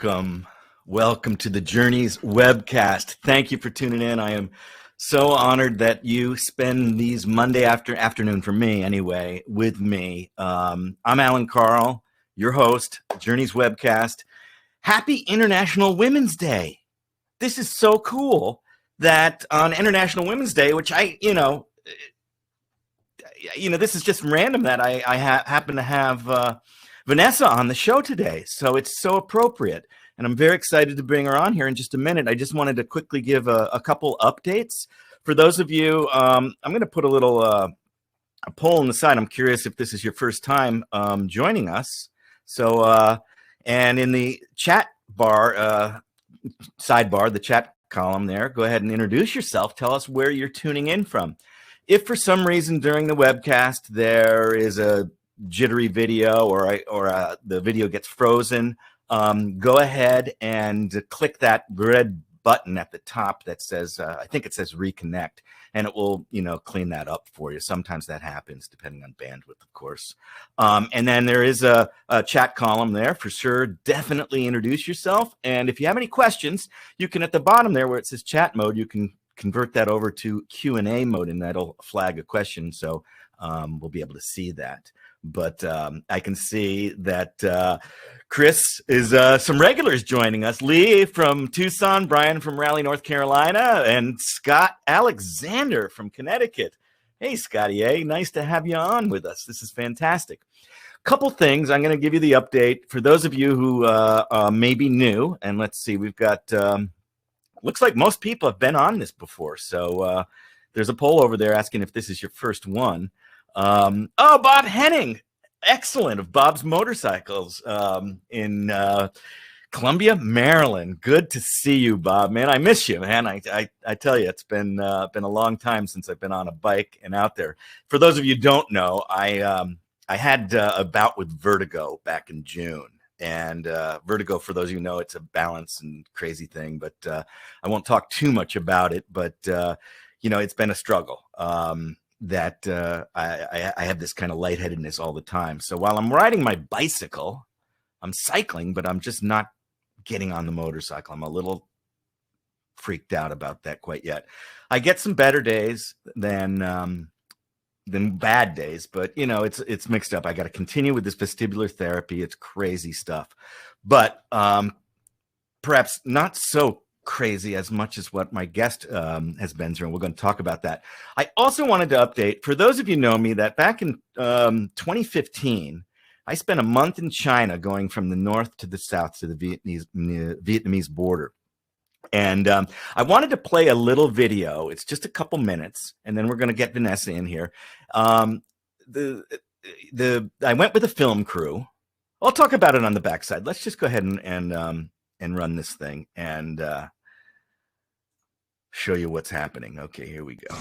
Welcome to the Journeys Webcast. Thank you for tuning in. I am so honored that you spend these Monday afternoon, for me anyway, with me. I'm Allan Karl, your host, Journeys Webcast. Happy International Women's Day. This is so cool that on International Women's Day, which this is just random that I happen to have Vanessa on the show today. So it's so appropriate. And I'm very excited to bring her on here in just a minute. I just wanted to quickly give a couple updates. For those of you, I'm going to put a little a poll on the side. I'm curious if this is your first time joining us. So, and in the chat bar, sidebar, the chat column there, go ahead and introduce yourself. Tell us where you're tuning in from. If for some reason during the webcast there is a jittery video or the video gets frozen, go ahead and click that red button at the top that says, I think it says reconnect, and it will, clean that up for you. Sometimes that happens depending on bandwidth, of course. And then there is a chat column there for sure. Definitely introduce yourself. And if you have any questions, you can, at the bottom there where it says chat mode, you can convert that over to Q&A mode, and that'll flag a question. So we'll be able to see that. But I can see that Chris is some regulars joining us. Lee from Tucson, Brian from Raleigh, North Carolina, and Scott Alexander from Connecticut. Hey, Scotty, nice to have you on with us. This is fantastic. Couple things. I'm going to give you the update. For those of you who may be new, and let's see, we've got, looks like most people have been on this before. So there's a poll over there asking if this is your first one. Bob Henning, excellent, of Bob's Motorcycles in Columbia, Maryland. Good to see you, Bob. Man, I miss you, man. I tell you, it's been a long time since I've been on a bike and out there. For those of you who don't know, I had a bout with vertigo back in June. And vertigo, for those of you who know, it's a balance and crazy thing, but I won't talk too much about it. But it's been a struggle. That I have this kind of lightheadedness all the time. So while I'm riding my bicycle, I'm cycling, but I'm just not getting on the motorcycle. I'm a little freaked out about that quite yet. I get some better days than bad days, but it's mixed up. I got to continue with this vestibular therapy. It's crazy stuff, but perhaps not so crazy as much as what my guest has been through, and we're going to talk about that. I also wanted to update, for those of you who know me, that back in 2015, I spent a month in China going from the north to the south to the Vietnamese border. And I wanted to play a little video. It's just a couple minutes, and then we're going to get Vanessa in here. I went with a film crew. I'll talk about it on the backside. Let's just go ahead and run this thing and show you what's happening. Okay, here we go.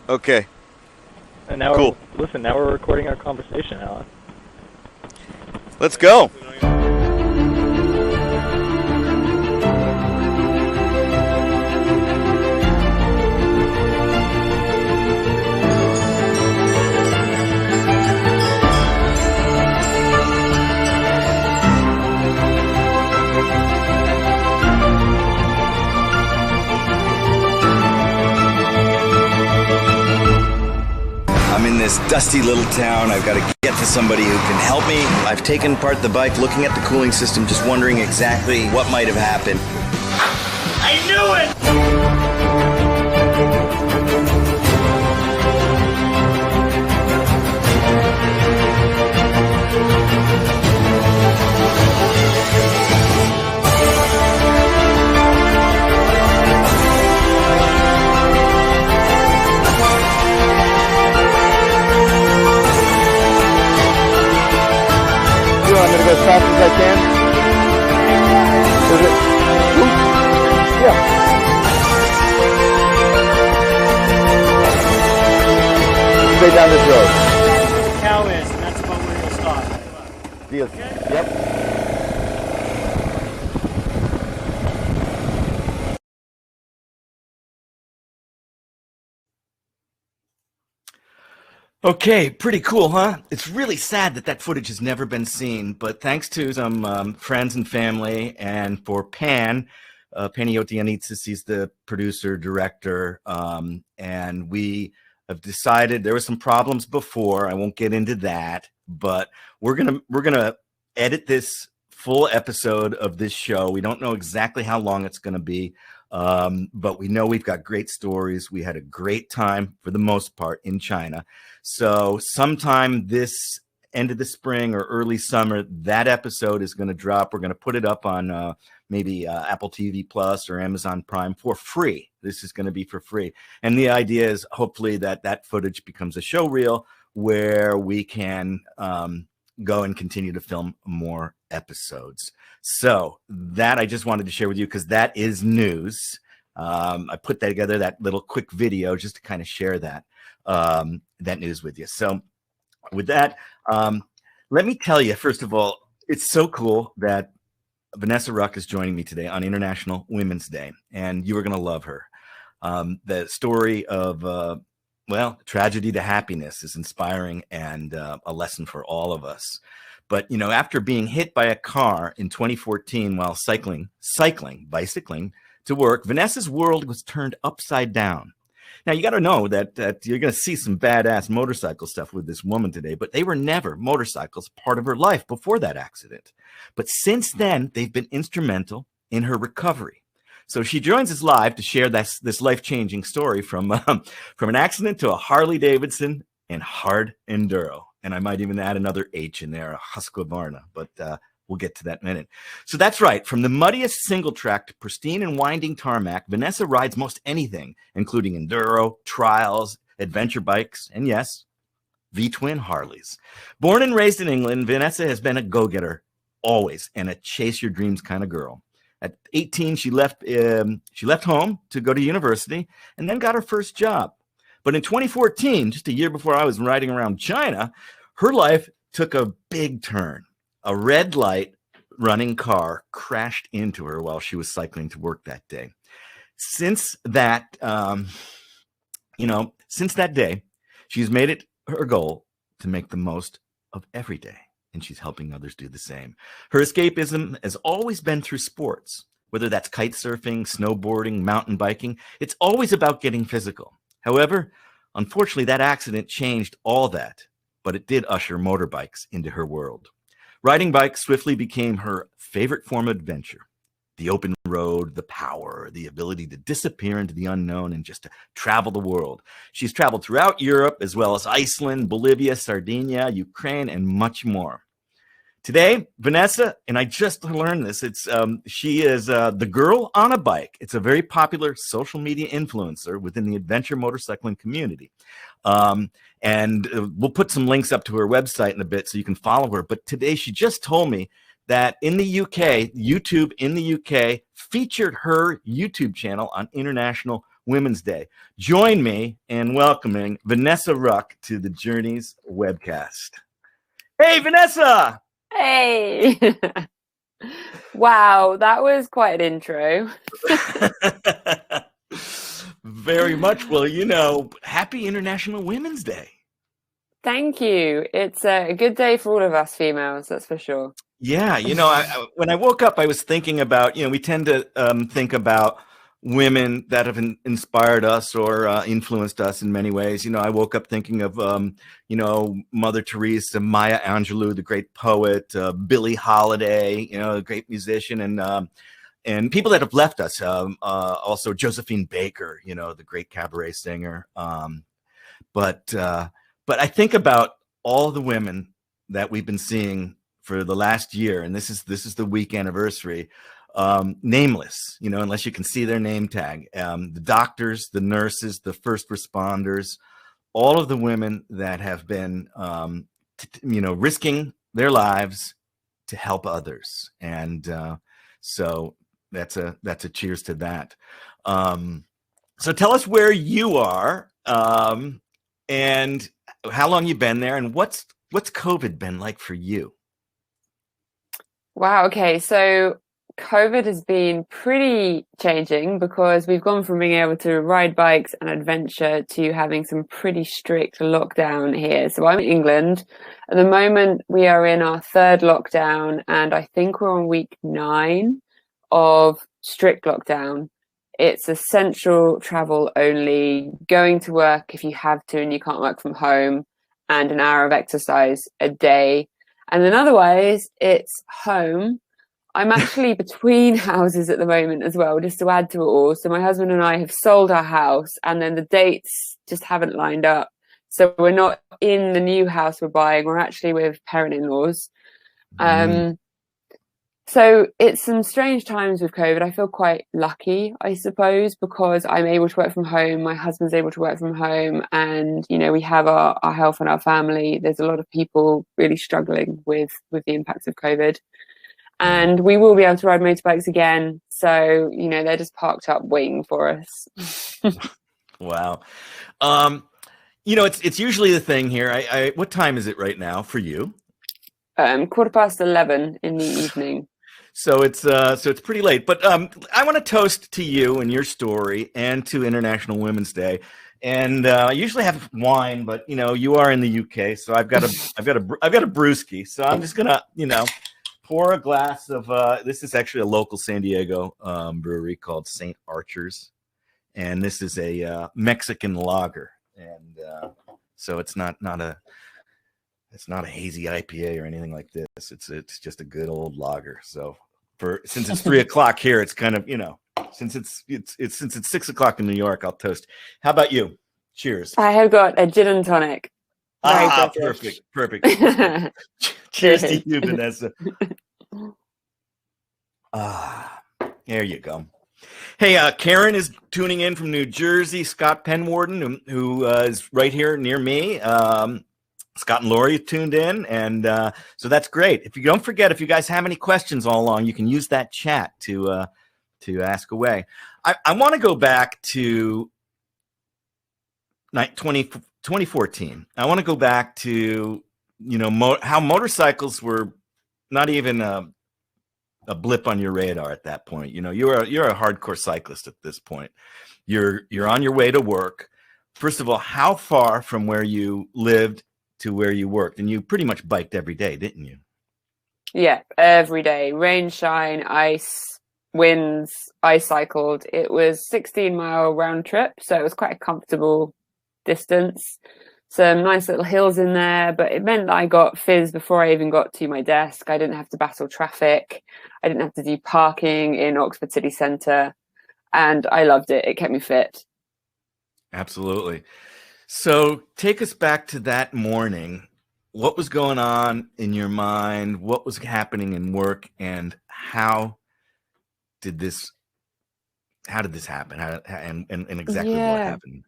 Okay. And now cool. Now we're recording our conversation, Alan. Let's go. I'm in this dusty little town. I've got to get to somebody who can help me. I've taken apart the bike, looking at the cooling system, just wondering exactly what might have happened. I knew it! fast as I can. Is it? Ooh. Yeah. Straight down this road. The cow is, and that's about where you'll stop. Deal. Okay. Yep. Okay, pretty cool, huh? It's really sad that that footage has never been seen, but thanks to some friends and family, and for Pan, Panayiotianitsis, he's the producer, director, and we have decided there were some problems before. I won't get into that, but we're gonna edit this full episode of this show. We don't know exactly how long it's gonna be. But we know we've got great stories. We had a great time for the most part in China. So sometime this end of the spring or early summer, that episode is going to drop. We're going to put it up on maybe Apple TV Plus or Amazon Prime for free. This is going to be for free. And the idea is hopefully that footage becomes a show reel where we can go and continue to film more episodes. So that I just wanted to share with you because that is news. I put that together, that little quick video, just to kind of share that that news with you. So with that, let me tell you, first of all, it's so cool that Vanessa Ruck is joining me today on International Women's Day, and you are going to love her. The story of well, tragedy to happiness is inspiring and a lesson for all of us. But, you know, after being hit by a car in 2014 while bicycling to work, Vanessa's world was turned upside down. Now, you got to know that you're going to see some badass motorcycle stuff with this woman today, but they were never motorcycles part of her life before that accident. But since then, they've been instrumental in her recovery. So she joins us live to share this life-changing story from an accident to a Harley-Davidson and hard enduro. And I might even add another H in there, a Husqvarna, but we'll get to that in a minute. So that's right. From the muddiest single track to pristine and winding tarmac, Vanessa rides most anything, including enduro, trials, adventure bikes, and yes, V-twin Harleys. Born and raised in England, Vanessa has been a go-getter always and a chase your dreams kind of girl. At 18, she left home to go to university and then got her first job. But in 2014, just a year before I was riding around China, her life took a big turn. A red light running car crashed into her while she was cycling to work that day. Since that day, she's made it her goal to make the most of every day, and she's helping others do the same. Her escapism has always been through sports, whether that's kite surfing, snowboarding, mountain biking. It's always about getting physical. However, unfortunately, that accident changed all that, but it did usher motorbikes into her world. Riding bikes swiftly became her favorite form of adventure. The open road, the power, the ability to disappear into the unknown and just to travel the world. She's traveled throughout Europe, as well as Iceland, Bolivia, Sardinia, Ukraine, and much more. Today, Vanessa, and I just learned this, she is the girl on a bike. It's a very popular social media influencer within the adventure motorcycling community. And we'll put some links up to her website in a bit so you can follow her. But today she just told me that in the UK, YouTube in the UK featured her YouTube channel on International Women's Day. Join me in welcoming Vanessa Ruck to the Journeys Webcast. Hey, Vanessa! Hey! Wow, that was quite an intro. Very much. Well, you know, happy International Women's Day. Thank you. It's a good day for all of us females, that's for sure. Yeah, you know, when I woke up, I was thinking about, you know, we tend to think about women that have inspired us or influenced us in many ways. You know, I woke up thinking of, you know, Mother Teresa, Maya Angelou, the great poet, Billie Holiday, you know, a great musician, and people that have left us. Also, Josephine Baker, you know, the great cabaret singer. But I think about all the women that we've been seeing for the last year, and this is the week anniversary. Nameless, you know, unless you can see their name tag. The doctors, the nurses, the first responders, all of the women that have been, you know, risking their lives to help others. And so that's a cheers to that. So tell us where you are, and how long you've been there, and what's COVID been like for you? Wow. Okay. So COVID has been pretty changing because we've gone from being able to ride bikes and adventure to having some pretty strict lockdown here. So I'm in England. At the moment, we are in our third lockdown, and I think we're on week 9 of strict lockdown. It's essential travel only, going to work if you have to and you can't work from home, and an hour of exercise a day. And then otherwise, it's home. I'm actually between houses at the moment as well, just to add to it all. So my husband and I have sold our house, and then the dates just haven't lined up. So we're not in the new house we're buying. We're actually with parent-in-laws. So it's some strange times with COVID. I feel quite lucky, I suppose, because I'm able to work from home. My husband's able to work from home, and, you know, we have our health and our family. There's a lot of people really struggling with the impacts of COVID. And we will be able to ride motorbikes again. So, you know, they're just parked up waiting for us. Wow. You know, it's usually the thing here. What time is it right now for you? 11:15 in the evening. So it's pretty late. But I want to toast to you and your story, and to International Women's Day. And I usually have wine, but you know, you are in the UK, so I've got a brewski. So I'm just gonna, you know, pour a glass of this is actually a local San Diego brewery called St. Archer's, and this is a Mexican lager, and so it's not a hazy IPA or anything like this. It's just a good old lager. So since it's 3 o'clock here, it's kind of, you know, since it's 6 o'clock in New York, I'll toast. How about you? Cheers. I have got a gin and tonic. Perfect. Cheers to you, Vanessa. There you go. Hey, Karen is tuning in from New Jersey. Scott Penwarden, who is right here near me. Scott and Lori tuned in, and so that's great. If you don't forget, if you guys have any questions all along, you can use that chat to ask away. I want to go back to 2014. I want to go back to, you know, how motorcycles were not even a blip on your radar at that point. You know, you're a hardcore cyclist at this point. You're on your way to work. First of all, how far from where you lived to where you worked? And you pretty much biked every day, didn't you? Yeah, every day. Rain, shine, ice, winds. I cycled. It was 16-mile round trip, so it was quite a comfortable distance. Some nice little hills in there, but it meant that I got fizz before I even got to my desk. I didn't have to battle traffic. I didn't have to do parking in Oxford city centre, and I loved it. It kept me fit. Absolutely. So take us back to that morning. What was going on in your mind? What was happening in work? And how did this happen? And exactly what happened?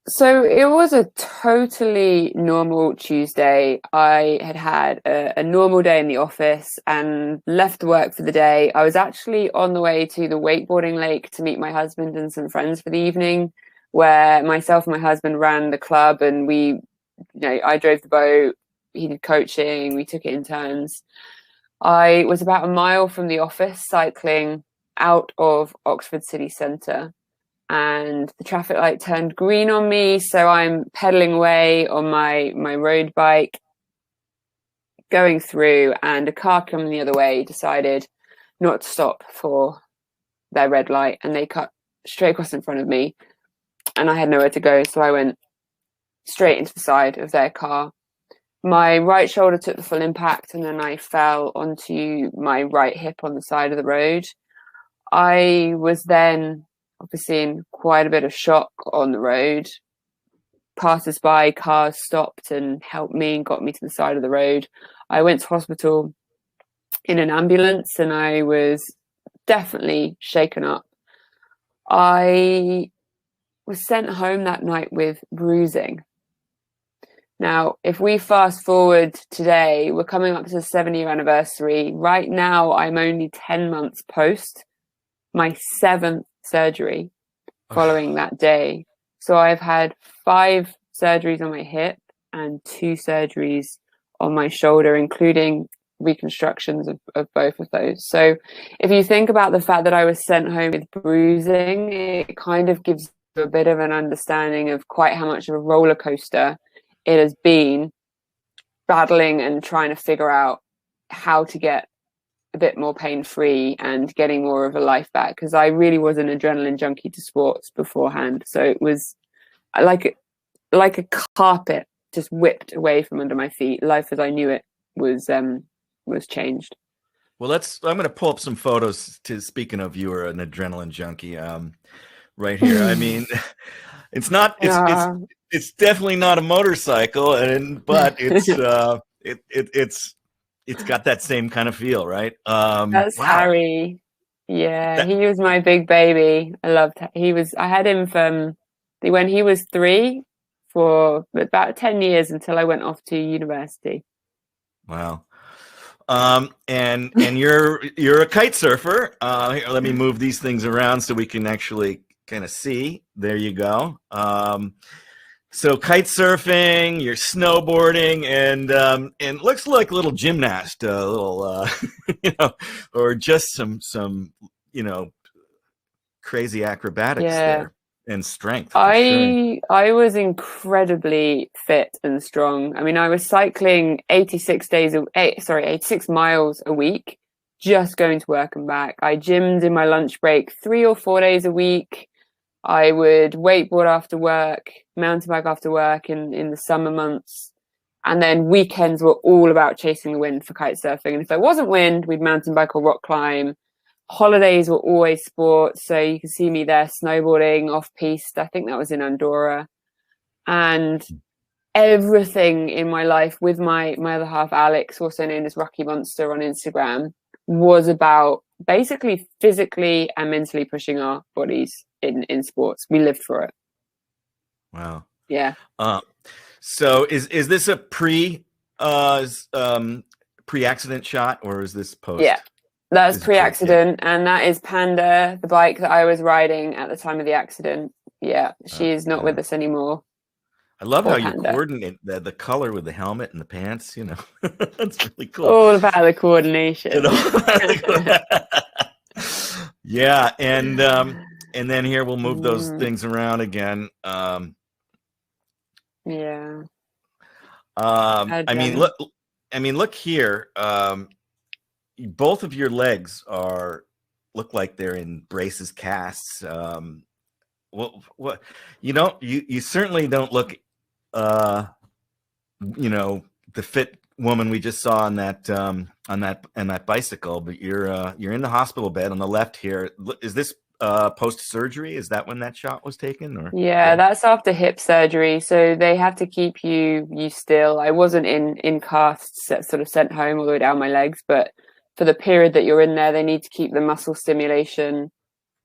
So it was a totally normal Tuesday. I had a normal day in the office and left work for the day. I was actually on the way to the wakeboarding lake to meet my husband and some friends for the evening, where myself and my husband ran the club, and I drove the boat, he did coaching, we took it in turns. I was about a mile from the office cycling out of Oxford city centre, and the traffic light turned green on me, so I'm pedaling away on my road bike, going through, and a car coming the other way decided not to stop for their red light, and they cut straight across in front of me. And I had nowhere to go, so I went straight into the side of their car. My right shoulder took the full impact, and then I fell onto my right hip on the side of the road. I was then obviously in quite a bit of shock on the road. Passers-by, cars stopped and helped me and got me to the side of the road. I went to hospital in an ambulance, and I was definitely shaken up. I was sent home that night with bruising. Now, if we fast forward today, we're coming up to the 7-year anniversary. Right now, I'm only 10 months post my 7th surgery following that day. So I've had 5 surgeries on my hip and 2 surgeries on my shoulder, including reconstructions of both of those. So if you think about the fact that I was sent home with bruising, it kind of gives you a bit of an understanding of quite how much of a roller coaster it has been, battling and trying to figure out how to get a bit more pain-free and getting more of a life back, because I really was an adrenaline junkie to sports beforehand. So it was like a carpet just whipped away from under my feet. Life as I knew it was changed. Well, I'm going to pull up some photos to, speaking of, you are an adrenaline junkie, right here. I mean, it's definitely not a motorcycle, but it's got that same kind of feel, right? That's wow. Harry. Yeah, he was my big baby. I had him from when he was 3 for about 10 years until I went off to university. Wow. And you're a kite surfer. Here, let me move these things around so we can actually kind of see. There you go. So kite surfing, you're snowboarding, and looks like a little gymnast, a little or just some crazy acrobatics there and strength. I was incredibly fit and strong. I mean, I was cycling 86 miles a week, just going to work and back. I gymmed in my lunch break 3 or 4 days a week. I would wakeboard after work, mountain bike after work in the summer months. And then weekends were all about chasing the wind for kite surfing. And if there wasn't wind, we'd mountain bike or rock climb. Holidays were always sports. So you can see me there snowboarding off-piste. I think that was in Andorra. And everything in my life with my other half, Alex, also known as Rocky Monster on Instagram, was about basically physically and mentally pushing our bodies in sports. We lived for it. Wow. Yeah. So is this a pre-accident shot, or is this post? Yeah, that's pre-accident, and that is Panda, the bike that I was riding at the time of the accident. Yeah, she's not with us anymore. I love how you coordinate the color with the helmet and the pants. That's really cool. All about the coordination. Yeah, and then here we'll move those things around again. Yeah. I mean, look here. Both of your legs look like they're in braces, casts. What you certainly don't look the fit woman we just saw on that bicycle, but you're in the hospital bed on the left here. Is this post-surgery? Is that when that shot was taken? Or yeah, that's after hip surgery, so they have to keep you still. I wasn't in casts, sort of sent home all the way down my legs, but for the period that you're in there, they need to keep the muscle stimulation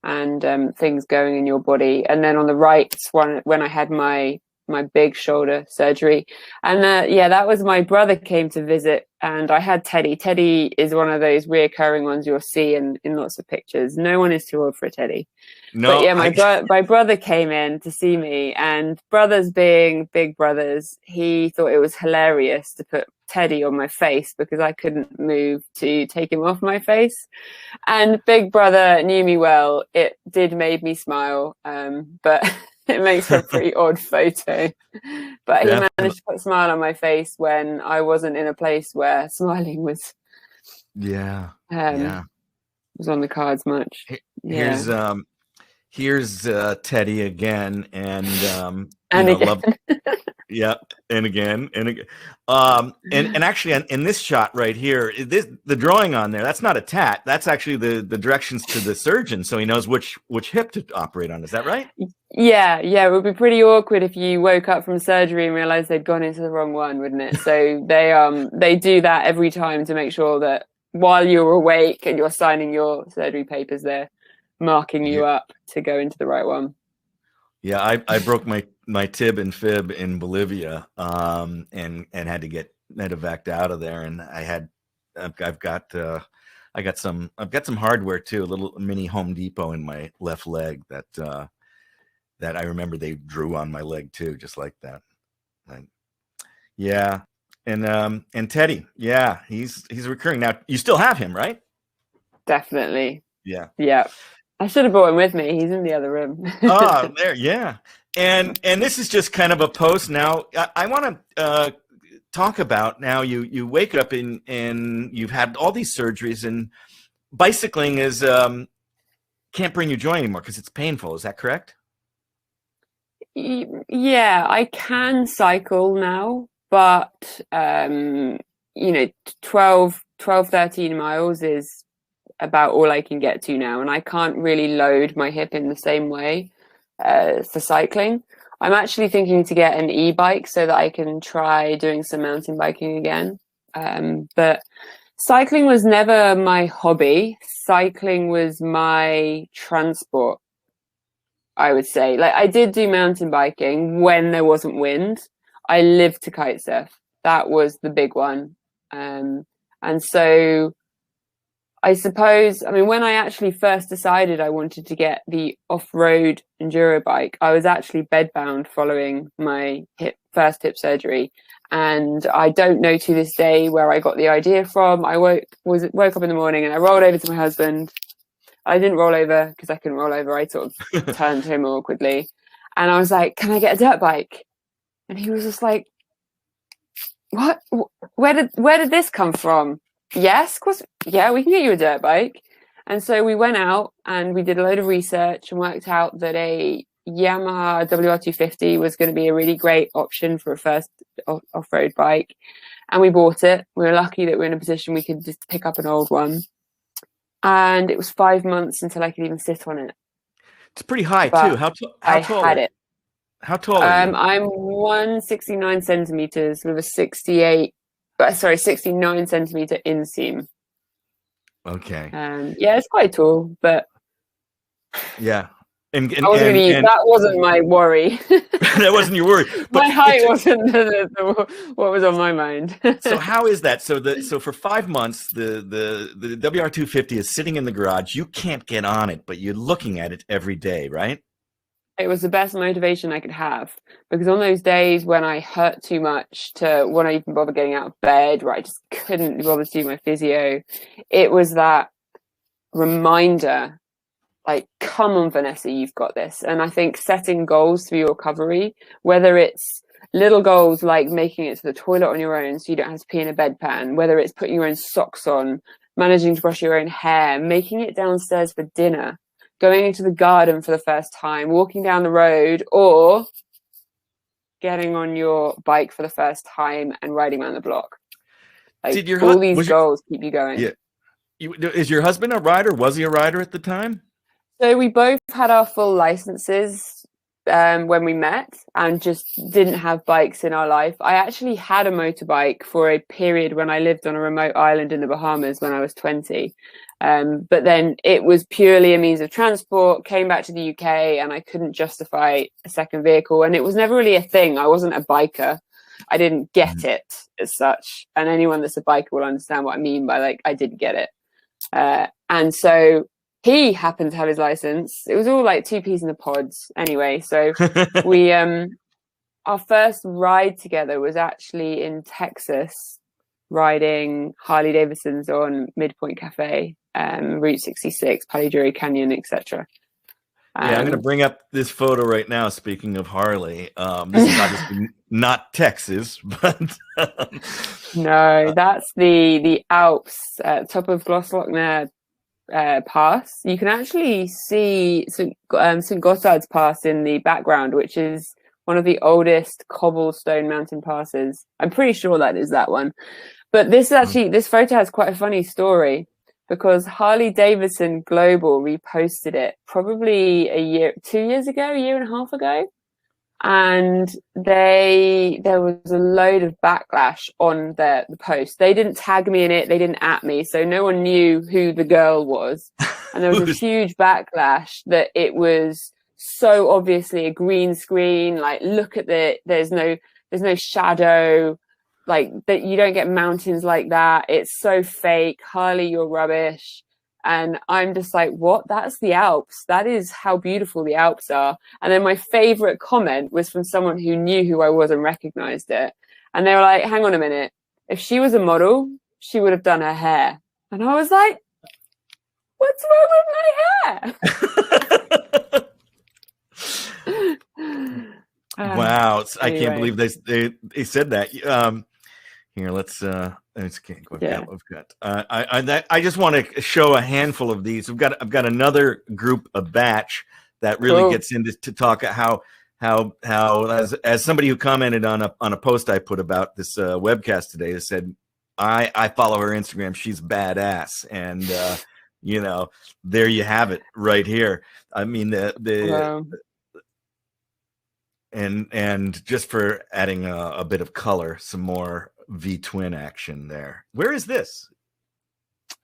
and things going in your body. And then on the right, when I had my big shoulder surgery, and that was my brother came to visit, and I had Teddy. Teddy is one of those reoccurring ones you'll see in lots of pictures. No one is too old for a Teddy. No, but yeah, my brother came in to see me, and brothers being big brothers, he thought it was hilarious to put Teddy on my face because I couldn't move to take him off my face. And big brother knew me well. It did made me smile, but it makes for a pretty odd photo. But he managed to put a smile on my face when I wasn't in a place where smiling was was on the cards much. Here's Teddy again, and again. And again. And actually in this shot right here, the drawing on there, that's not a tat. That's actually the directions to the surgeon, so he knows which hip to operate on. Is that right? Yeah. It would be pretty awkward if you woke up from surgery and realized they'd gone into the wrong one, wouldn't it? So they do that every time to make sure that while you're awake and you're signing your surgery papers, they're marking you up to go into the right one. Yeah, I broke my tib and fib in Bolivia, and had to get medevaced out of there, and I've got some hardware too, a little mini Home Depot in my left leg that I remember they drew on my leg too, just like that. Yeah, and Teddy, yeah, he's recurring now. You still have him, right? Definitely. Yeah. Yeah. I should have brought him with me. He's in the other room. Oh, there, yeah. And this is just kind of a post now. I want to talk about now. You wake up and you've had all these surgeries, and bicycling is can't bring you joy anymore because it's painful. Is that correct? Yeah, I can cycle now, but 12, 13 miles is about all I can get to now, and I can't really load my hip in the same way for cycling. I'm actually thinking to get an e-bike so that I can try doing some mountain biking again. But cycling was never my hobby. Cycling was my transport, I would say. Like, I did do mountain biking when there wasn't wind. I lived to kite surf. That was the big one. And so I suppose, I mean, when I actually first decided I wanted to get the off-road enduro bike, I was actually bedbound following my first hip surgery. And I don't know to this day where I got the idea from. I woke up in the morning and I rolled over to my husband. I didn't roll over because I couldn't roll over. I sort of turned to him awkwardly. And I was like, can I get a dirt bike? And he was just like, what? Where did this come from? Yes, of course. Yeah, we can get you a dirt bike. And so we went out and we did a load of research and worked out that a Yamaha WR250 was going to be a really great option for a first off-road bike. And we bought it. We were lucky that we were in a position we could just pick up an old one. And it was 5 months until I could even sit on it. It's pretty high But too. How tall? I had it. How tall are you? I'm 169 centimeters with a 69 centimeter inseam. Okay. Yeah, it's quite tall, but yeah. And that wasn't my worry. That wasn't your worry. But my height wasn't what was on my mind. So how is that? So for 5 months, the WR250 is sitting in the garage. You can't get on it, but you're looking at it every day, right? It was the best motivation I could have, because on those days when I hurt too much to want to even bother getting out of bed, where I just couldn't bother to do my physio, it was that reminder, like, come on, Vanessa, you've got this. And I think setting goals for your recovery, whether it's little goals like making it to the toilet on your own so you don't have to pee in a bedpan, whether it's putting your own socks on, managing to brush your own hair, making it downstairs for dinner, going into the garden for the first time, walking down the road, or getting on your bike for the first time and riding around the block. Like, all these goals keep you going. Yeah. Is your husband a rider? Was he a rider at the time? So we both had our full licenses when we met and just didn't have bikes in our life. I actually had a motorbike for a period when I lived on a remote island in the Bahamas when I was 20. But then it was purely a means of transport, came back to the UK and I couldn't justify a second vehicle. And it was never really a thing. I wasn't a biker. I didn't get it as such. And anyone that's a biker will understand what I mean by, like, I didn't get it. And so he happened to have his license. It was all like two peas in the pods anyway. So we, our first ride together was actually in Texas, riding Harley-Davidsons on Midpoint Cafe, Route 66, Paliduri Canyon, etc. Yeah, I'm going to bring up this photo right now. Speaking of Harley, this is obviously not Texas, but no, that's the Alps, top of Glosslochner Pass. You can actually see St. Gothard's Pass in the background, which is one of the oldest cobblestone mountain passes. I'm pretty sure that is that one. But this photo has quite a funny story, because Harley-Davidson Global reposted it probably 2 years ago, a year and a half ago. And there was a load of backlash on the post. They didn't tag me in it. They didn't at me. So no one knew who the girl was. And there was a huge backlash that it was so obviously a green screen. Like, look at there's no shadow, like that. You don't get mountains like that. It's so fake. Harley, you're rubbish. And I'm just like, what? That's the Alps. That is how beautiful the Alps are. And then my favorite comment was from someone who knew who I was and recognized it. And they were like, hang on a minute. If she was a model, she would have done her hair. And I was like, what's wrong with my hair? Wow. I Anyway. can't believe they said that. Here, let's can't go. Yeah. I've got. I just want to show a handful of these. I've got another group, a batch that really Cool. gets into to talk how as somebody who commented on a post I put about this webcast today, that said I follow her Instagram. She's badass, and you know, there you have it right here. I mean Wow. and just for adding a bit of color, some more V-twin action there. Where is this?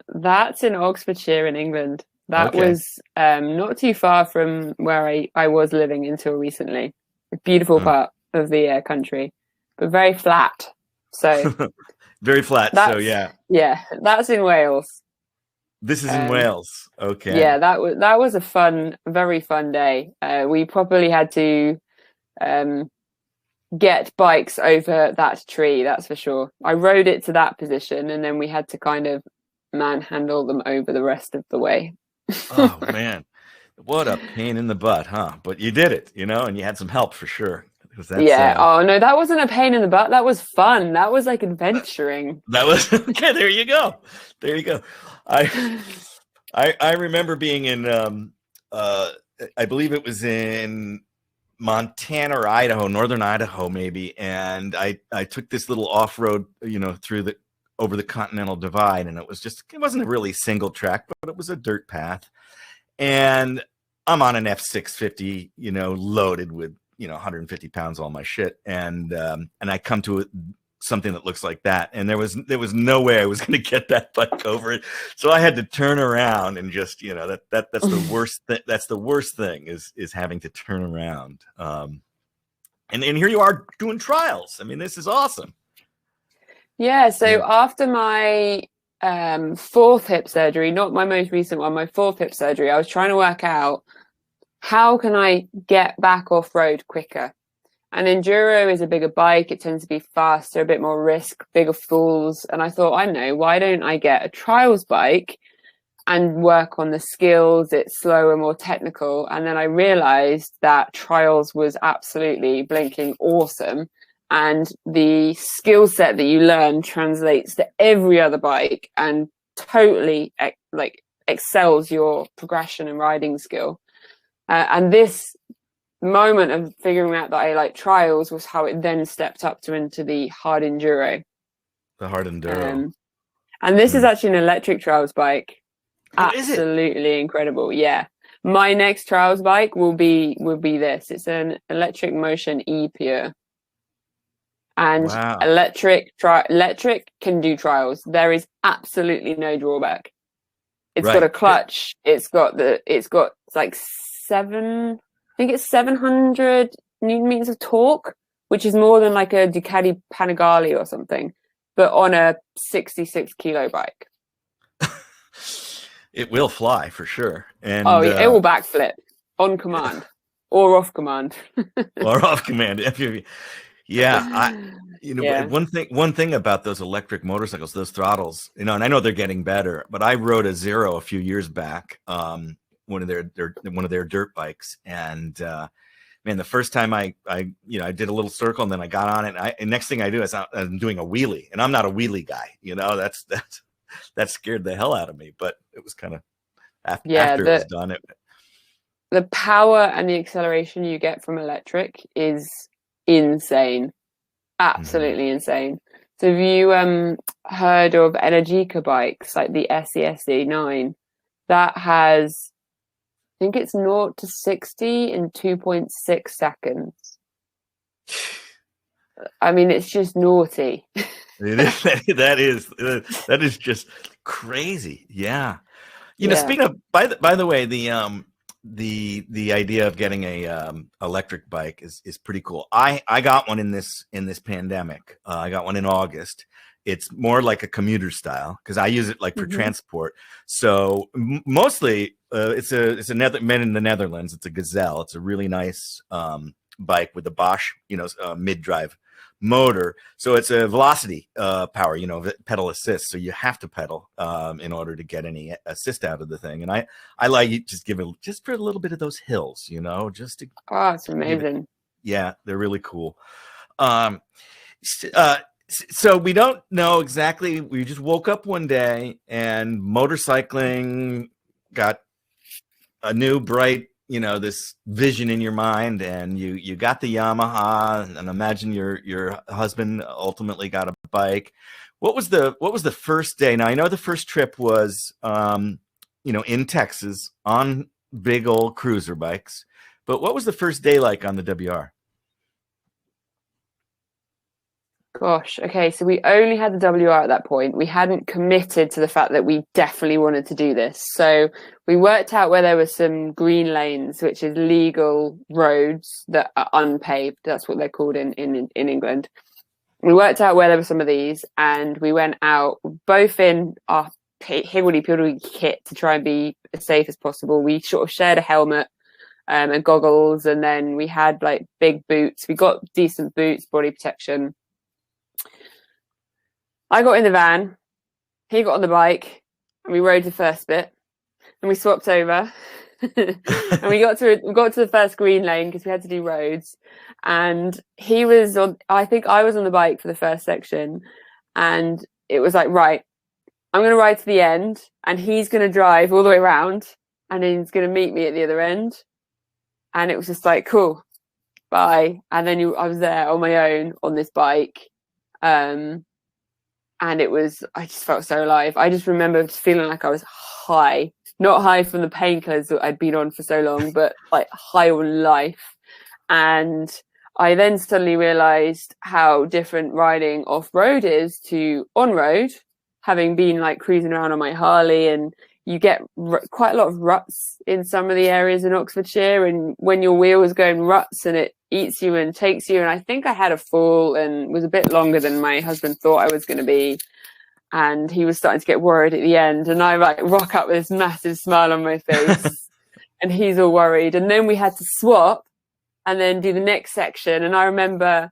That's in Oxfordshire in England. That Okay. was not too far from where I was living until recently. A beautiful part of the country, but very flat. So very flat. So yeah, that's in Wales. This is in Wales. Okay. Yeah, that was a very fun day. We probably had to get bikes over that tree, that's for sure. I rode it to that position, and then we had to kind of manhandle them over the rest of the way. Oh man, what a pain in the butt, huh? But you did it, you know, and you had some help for sure. Yeah. Oh no, that wasn't a pain in the butt. That was fun. That was like adventuring. That was okay. There you go. There you go. I remember being in I believe it was in Montana or Idaho, northern Idaho maybe, and I took this little off-road, you know, over the Continental Divide, and it wasn't a really single track, but it was a dirt path, and I'm on an F650, you know, loaded with, you know, 150 pounds, all my shit, and I come to something that looks like that, and there was no way I was going to get that bike over it, so I had to turn around and just, you know, that's the worst that's the worst thing is having to turn around, and here you are doing trials. I mean, this is awesome. Yeah, so after my fourth hip surgery, not my most recent one, my fourth hip surgery, I was trying to work out how can I get back off-road quicker. And enduro is a bigger bike. It tends to be faster, a bit more risk, bigger falls. And I thought, I know, why don't I get a trials bike and work on the skills? It's slower, more technical. And then I realized that trials was absolutely blinking awesome. And the skill set that you learn translates to every other bike and totally excels your progression and riding skill. And this moment of figuring out that I like trials was how it then stepped up into the hard enduro. The hard enduro. And this is actually an electric trials bike. Oh, is it? Absolutely incredible. Yeah. My next trials bike will be this. It's an Electric Motion E Pure. And wow. electric can do trials. There is absolutely no drawback. It's got a clutch. It's got like 700 newton meters of torque, which is more than like a Ducati Panigale or something, but on a 66 kilo bike. It will fly for sure. And it will backflip on command or off command. Or off command. Yeah, one thing about those electric motorcycles, those throttles, you know, and I know they're getting better, but I rode a Zero a few years back, one of their dirt bikes, and man, the first time I did a little circle and then I got on it, and next thing I do is I'm doing a wheelie, and I'm not a wheelie guy, you know, that scared the hell out of me, but it was kind of after it was done. The power and the acceleration you get from electric is insane, absolutely insane. So have you heard of Energica bikes like the SESE 9? That has, I think it's 0 to 60 in 2.6 seconds. I mean, it's just naughty. That is just crazy. Yeah. You know, speaking of, by the way, the idea of getting a electric bike is pretty cool. I got one in this pandemic. I got one in August. It's more like a commuter style because I use it like for transport. So mostly it's made in the Netherlands. It's a Gazelle. It's a really nice bike with a Bosch, mid-drive motor. So it's a velocity power, pedal assist. So you have to pedal in order to get any assist out of the thing. And I like it, just for a little bit of those hills, just to. Oh, it's amazing. Yeah, they're really cool. So we don't know exactly. We just woke up one day and motorcycling got a new bright, this vision in your mind, and you got the Yamaha, and imagine your husband ultimately got a bike. What was the first day? Now I know the first trip was in Texas on big old cruiser bikes, but what was the first day like on the WR? Gosh, okay, so we only had the WR at that point. We hadn't committed to the fact that we definitely wanted to do this. So we worked out where there were some green lanes, which is legal roads that are unpaved. That's what they're called in England. We worked out where there were some of these, and we went out both in our higgledy-piggledy kit to try and be as safe as possible. We sort of shared a helmet and goggles, and then we had like big boots. We got decent boots, body protection. I got in the van, he got on the bike, and we rode the first bit, and we swapped over, and we got to the first green lane because we had to do roads, and he was on. I think I was on the bike for the first section, and it was like, right, I'm going to ride to the end, and he's going to drive all the way around, and he's going to meet me at the other end, and it was just like, cool, bye, and then I was there on my own on this bike. And I just felt so alive. I just remember feeling like I was high, not high from the painkillers that I'd been on for so long, but like high on life. And I then suddenly realized how different riding off-road is to on-road, having been like cruising around on my Harley, and you get quite a lot of ruts in some of the areas in Oxfordshire. And when your wheel is going ruts and it eats you and takes you, and I think I had a fall and was a bit longer than my husband thought I was going to be, and he was starting to get worried at the end, and I like rock up with this massive smile on my face and he's all worried, and then we had to swap and then do the next section, and I remember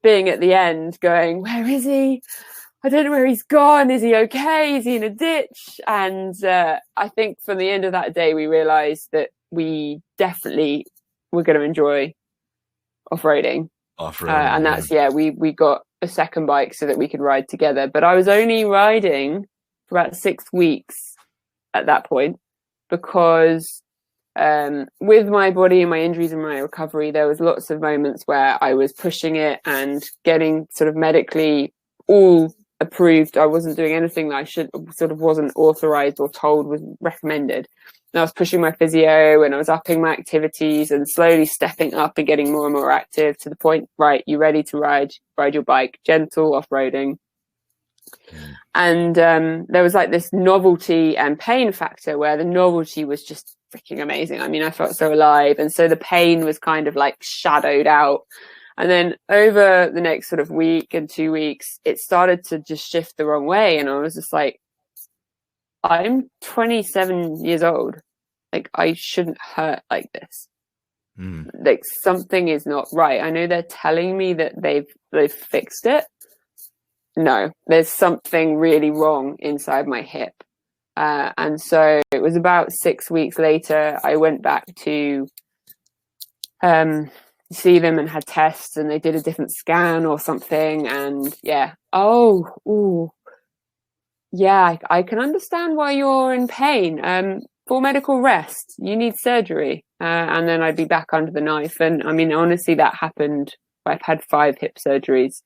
being at the end going, where is he? I don't know where he's gone. Is he okay? Is he in a ditch? And I think from the end of that day we realized that we definitely were going to enjoy off-roading. And that's, we got a second bike so that we could ride together. But I was only riding for about 6 weeks at that point because with my body and my injuries and my recovery, there was lots of moments where I was pushing it and getting sort of medically all approved. I wasn't doing anything that I wasn't authorized or told was recommended. And I was pushing my physio and I was upping my activities and slowly stepping up and getting more and more active to the point, right, you're ready to ride your bike, gentle off-roading. And there was like this novelty and pain factor where the novelty was just freaking amazing. I mean, I felt so alive. And so the pain was kind of like shadowed out. And then over the next sort of week and 2 weeks, it started to just shift the wrong way. And I was just like, I'm 27 years old. Like, I shouldn't hurt like this. Like, something is not right. I know they're telling me that they've fixed it. No, there's something really wrong inside my hip. And so it was about 6 weeks later, I went back to see them and had tests, and they did a different scan or something. And I can understand why you're in pain. For medical rest, you need surgery. And then I'd be back under the knife. And I mean, honestly, that happened. I've had 5 hip surgeries.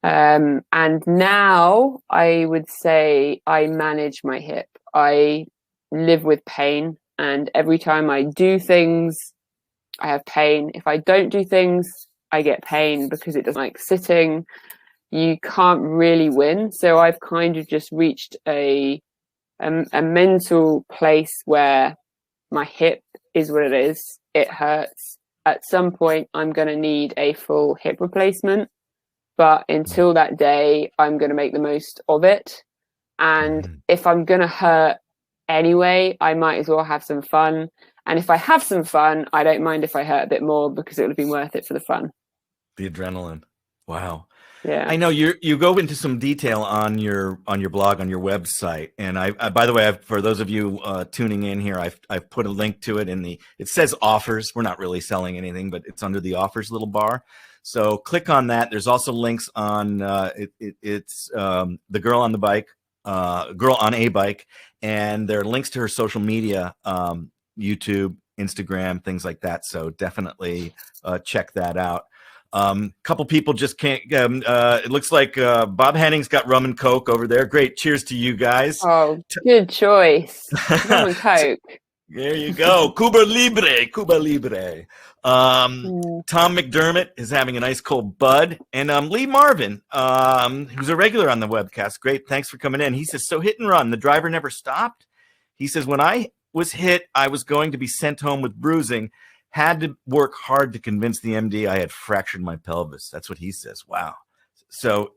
And now I would say I manage my hip. I live with pain, and every time I do things, I have pain. If I don't do things, I get pain because it doesn't like sitting. You can't really win. So I've kind of just reached a mental place where my hip is what it is. It hurts. At some point, I'm going to need a full hip replacement. But until that day, I'm going to make the most of it. And if I'm going to hurt anyway, I might as well have some fun. And if I have some fun, I don't mind if I hurt a bit more because it would have been worth it for the fun. The adrenaline. Wow. Yeah. I know you go into some detail on your blog, on your website. And I by the way, for those of you tuning in here, I've put a link to it it says offers. We're not really selling anything, but it's under the offers little bar. So click on that. There's also links on it's the girl on the bike, girl on a bike, and there are links to her social media, YouTube, Instagram, things like that. So definitely check that out. Couple people just can't. It looks like Bob Henning's got rum and coke over there. Great, cheers to you guys. Oh, good choice. Rum and coke. There you go. Cuba Libre, Cuba Libre. Tom McDermott is having an ice cold bud. And Lee Marvin, who's a regular on the webcast. Great, thanks for coming in. He says, so hit and run, the driver never stopped? He says, when I was hit, I was going to be sent home with bruising. Had to work hard to convince the MD I had fractured my pelvis. That's what he says. Wow. So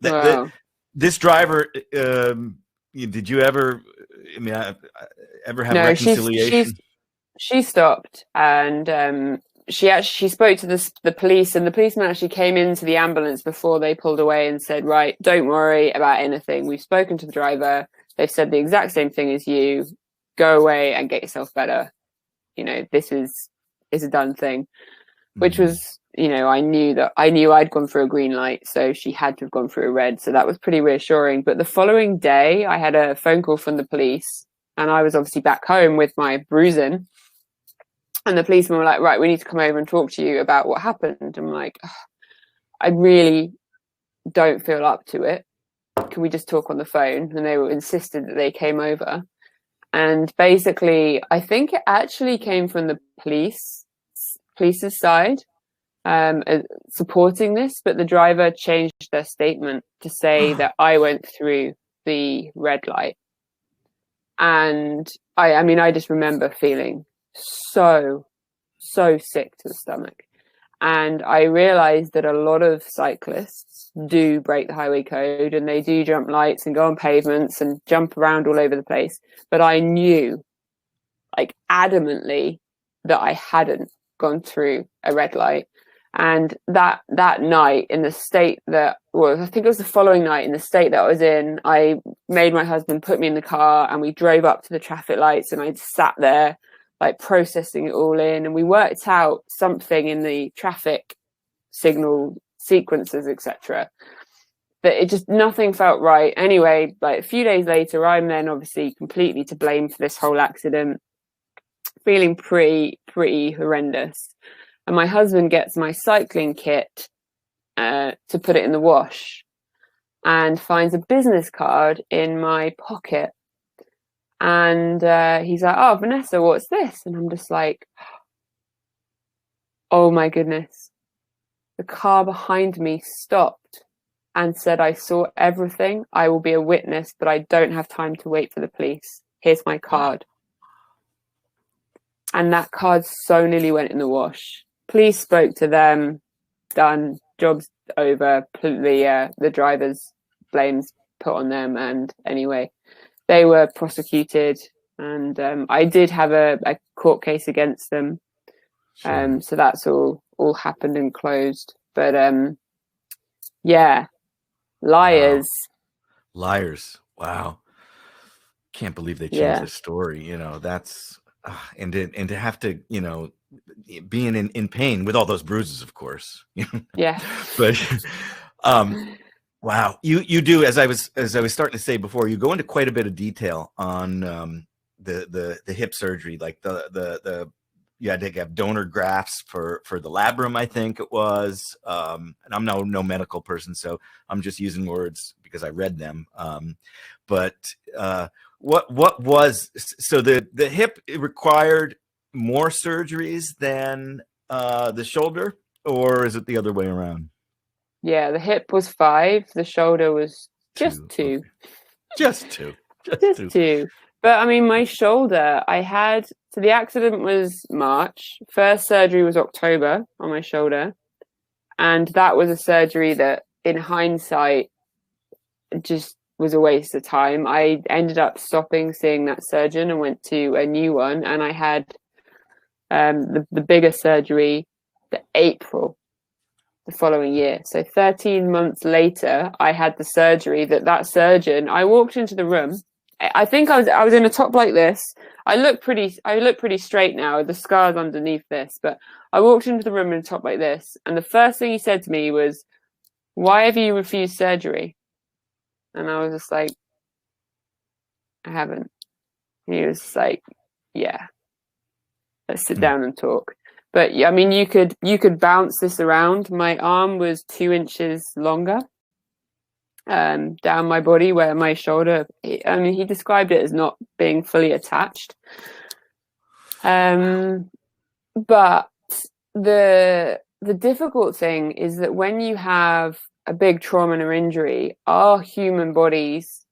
this driver, did you ever, ever have reconciliation? She stopped, and she spoke to the police, and the policeman actually came into the ambulance before they pulled away and said, right, don't worry about anything. We've spoken to the driver. They've said the exact same thing as you. Go away and get yourself better. This is a done thing, which was, I knew I'd gone through a green light, so she had to have gone through a red. So that was pretty reassuring. But the following day I had a phone call from the police, and I was obviously back home with my bruising, and the policemen were like, right, we need to come over and talk to you about what happened. I'm like, I really don't feel up to it. Can we just talk on the phone? And they were insisted that they came over. And basically, I think it actually came from the police's side, supporting this, but the driver changed their statement to say that I went through the red light. And I just remember feeling so sick to the stomach. And I realized that a lot of cyclists do break the highway code, and they do jump lights and go on pavements and jump around all over the place. But I knew, like, adamantly that I hadn't gone through a red light. And that night, in the state that was, I think it was the following night, in the state that I was in, I made my husband put me in the car, and we drove up to the traffic lights, and I sat there, like, processing it all in, and we worked out something in the traffic signal sequences, etc. But it just, nothing felt right. Anyway, like, a few days later, I'm then obviously completely to blame for this whole accident, feeling pretty horrendous. And my husband gets my cycling kit to put it in the wash, and finds a business card in my pocket. And he's like, oh, Vanessa, what's this? And I'm just like, oh my goodness. The car behind me stopped and said, I saw everything. I will be a witness, but I don't have time to wait for the police. Here's my card. And that card so nearly went in the wash. Police spoke to them, done, job's over, the driver's blames put on them. And anyway, they were prosecuted, and I did have a court case against them. Sure. So that's all happened and closed. But yeah, liars. Wow. Liars. Wow. Can't believe they changed the story. That's and to have to, being in pain with all those bruises, of course. Yeah. But wow, you do, as I was starting to say before, you go into quite a bit of detail on the hip surgery, like the you had to have donor grafts for the labrum, I think it was. And I'm no medical person, so I'm just using words because I read them. But what was, so the hip required more surgeries than the shoulder, or is it the other way around? Yeah, the hip was 5, the shoulder was just 2. Just two. Just two. But I mean, my shoulder, so the accident was March. First surgery was October on my shoulder. And that was a surgery that, in hindsight, just was a waste of time. I ended up stopping seeing that surgeon and went to a new one. And I had the bigger surgery April the following year. So 13 months later, I had the surgery that surgeon, I walked into the room. I think I was in a top like this. I look pretty straight now with the scars underneath this, but I walked into the room in a top like this, and the first thing he said to me was, "Why have you refused surgery?" And I was just like, "I haven't." And he was just like, "Yeah, let's sit down and talk." But I mean, you could bounce this around. My arm was 2 inches longer down my body, where my shoulder, I mean, he described it as not being fully attached. But the difficult thing is that when you have a big trauma or injury, our human bodies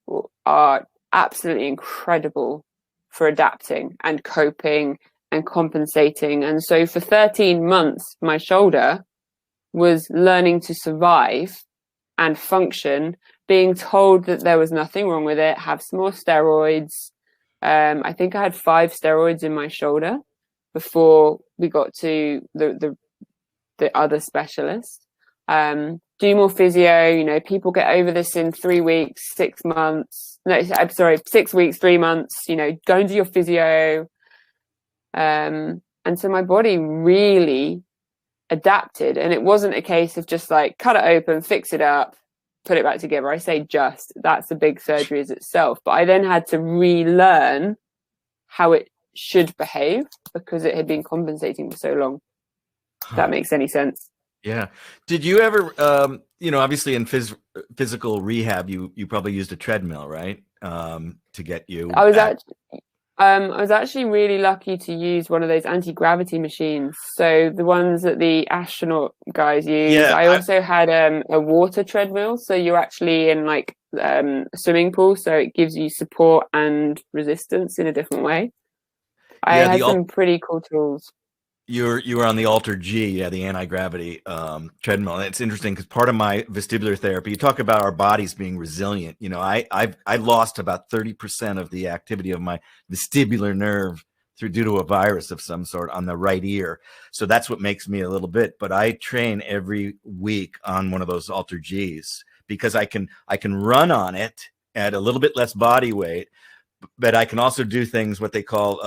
are absolutely incredible for adapting and coping and compensating. And so for 13 months, my shoulder was learning to survive and function, being told that there was nothing wrong with it, have some more steroids. I think I had 5 steroids in my shoulder before we got to the other specialist. Do more physio, people get over this in 3 weeks, 6 months. No, I'm sorry, 6 weeks, 3 months, go and do your physio. And so my body really adapted, and it wasn't a case of just like cut it open, fix it up, put it back together. I say just, that's a big surgery as itself, but I then had to relearn how it should behave because it had been compensating for so long. If that makes any sense. Yeah. Did you ever, obviously in physical rehab, you probably used a treadmill, right? To get you. I was actually really lucky to use one of those anti-gravity machines. So the ones that the astronaut guys use. Yeah, I also had a water treadmill. So you're actually in like a swimming pool. So it gives you support and resistance in a different way. I had some pretty cool tools. You were on the Alter G, the anti-gravity treadmill. And it's interesting because part of my vestibular therapy, you talk about our bodies being resilient. I lost about 30% of the activity of my vestibular nerve due to a virus of some sort on the right ear. So that's what makes me a little bit. But I train every week on one of those Alter Gs because I can run on it at a little bit less body weight. But I can also do things, what they call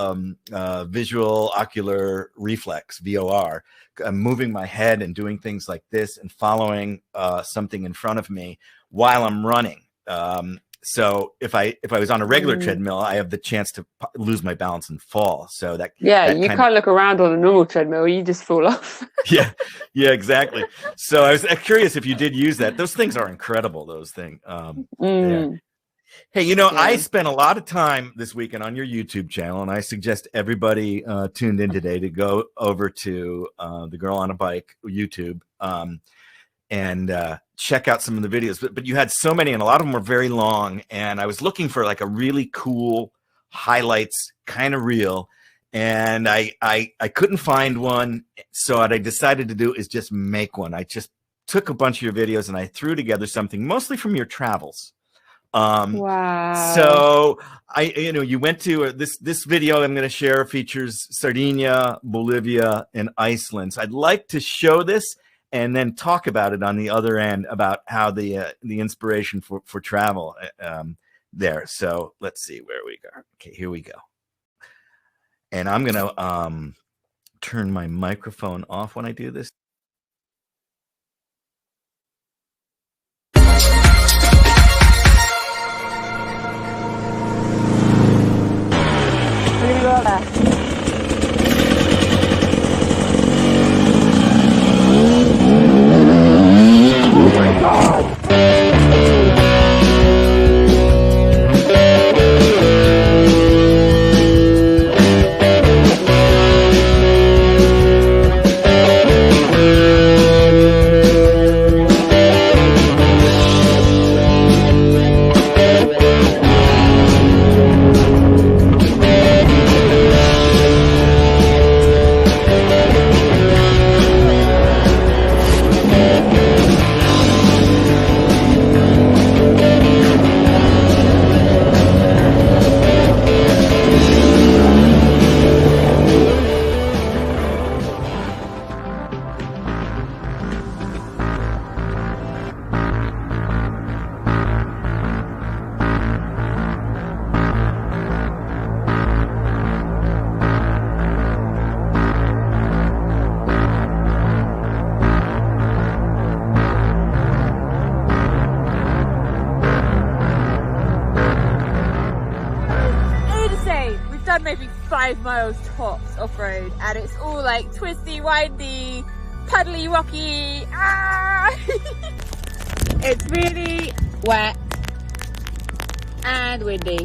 visual ocular reflex, VOR. I'm moving my head and doing things like this and following something in front of me while I'm running. So if I was on a regular treadmill, I have the chance to lose my balance and fall. So you can't look around on a normal treadmill; you just fall off. yeah, exactly. So I was curious if you did use that. Those things are incredible. Those things. Yeah. Hey, I spent a lot of time this weekend on your YouTube channel, and I suggest everybody tuned in today to go over to the Girl on a Bike YouTube and check out some of the videos. But you had so many, and a lot of them were very long, and I was looking for like a really cool highlights kind of reel, and I couldn't find one. So what I decided to do is just make one. I just took a bunch of your videos and I threw together something mostly from your travels. Wow. So you went to this video I'm going to share features Sardinia, Bolivia, and Iceland. So I'd like to show this and then talk about it on the other end about how the inspiration for travel there. So let's see where we go. Okay, here we go. And I'm going to turn my microphone off when I do this. miles tops off-road, and it's all like twisty, windy, puddly, rocky. It's really wet and windy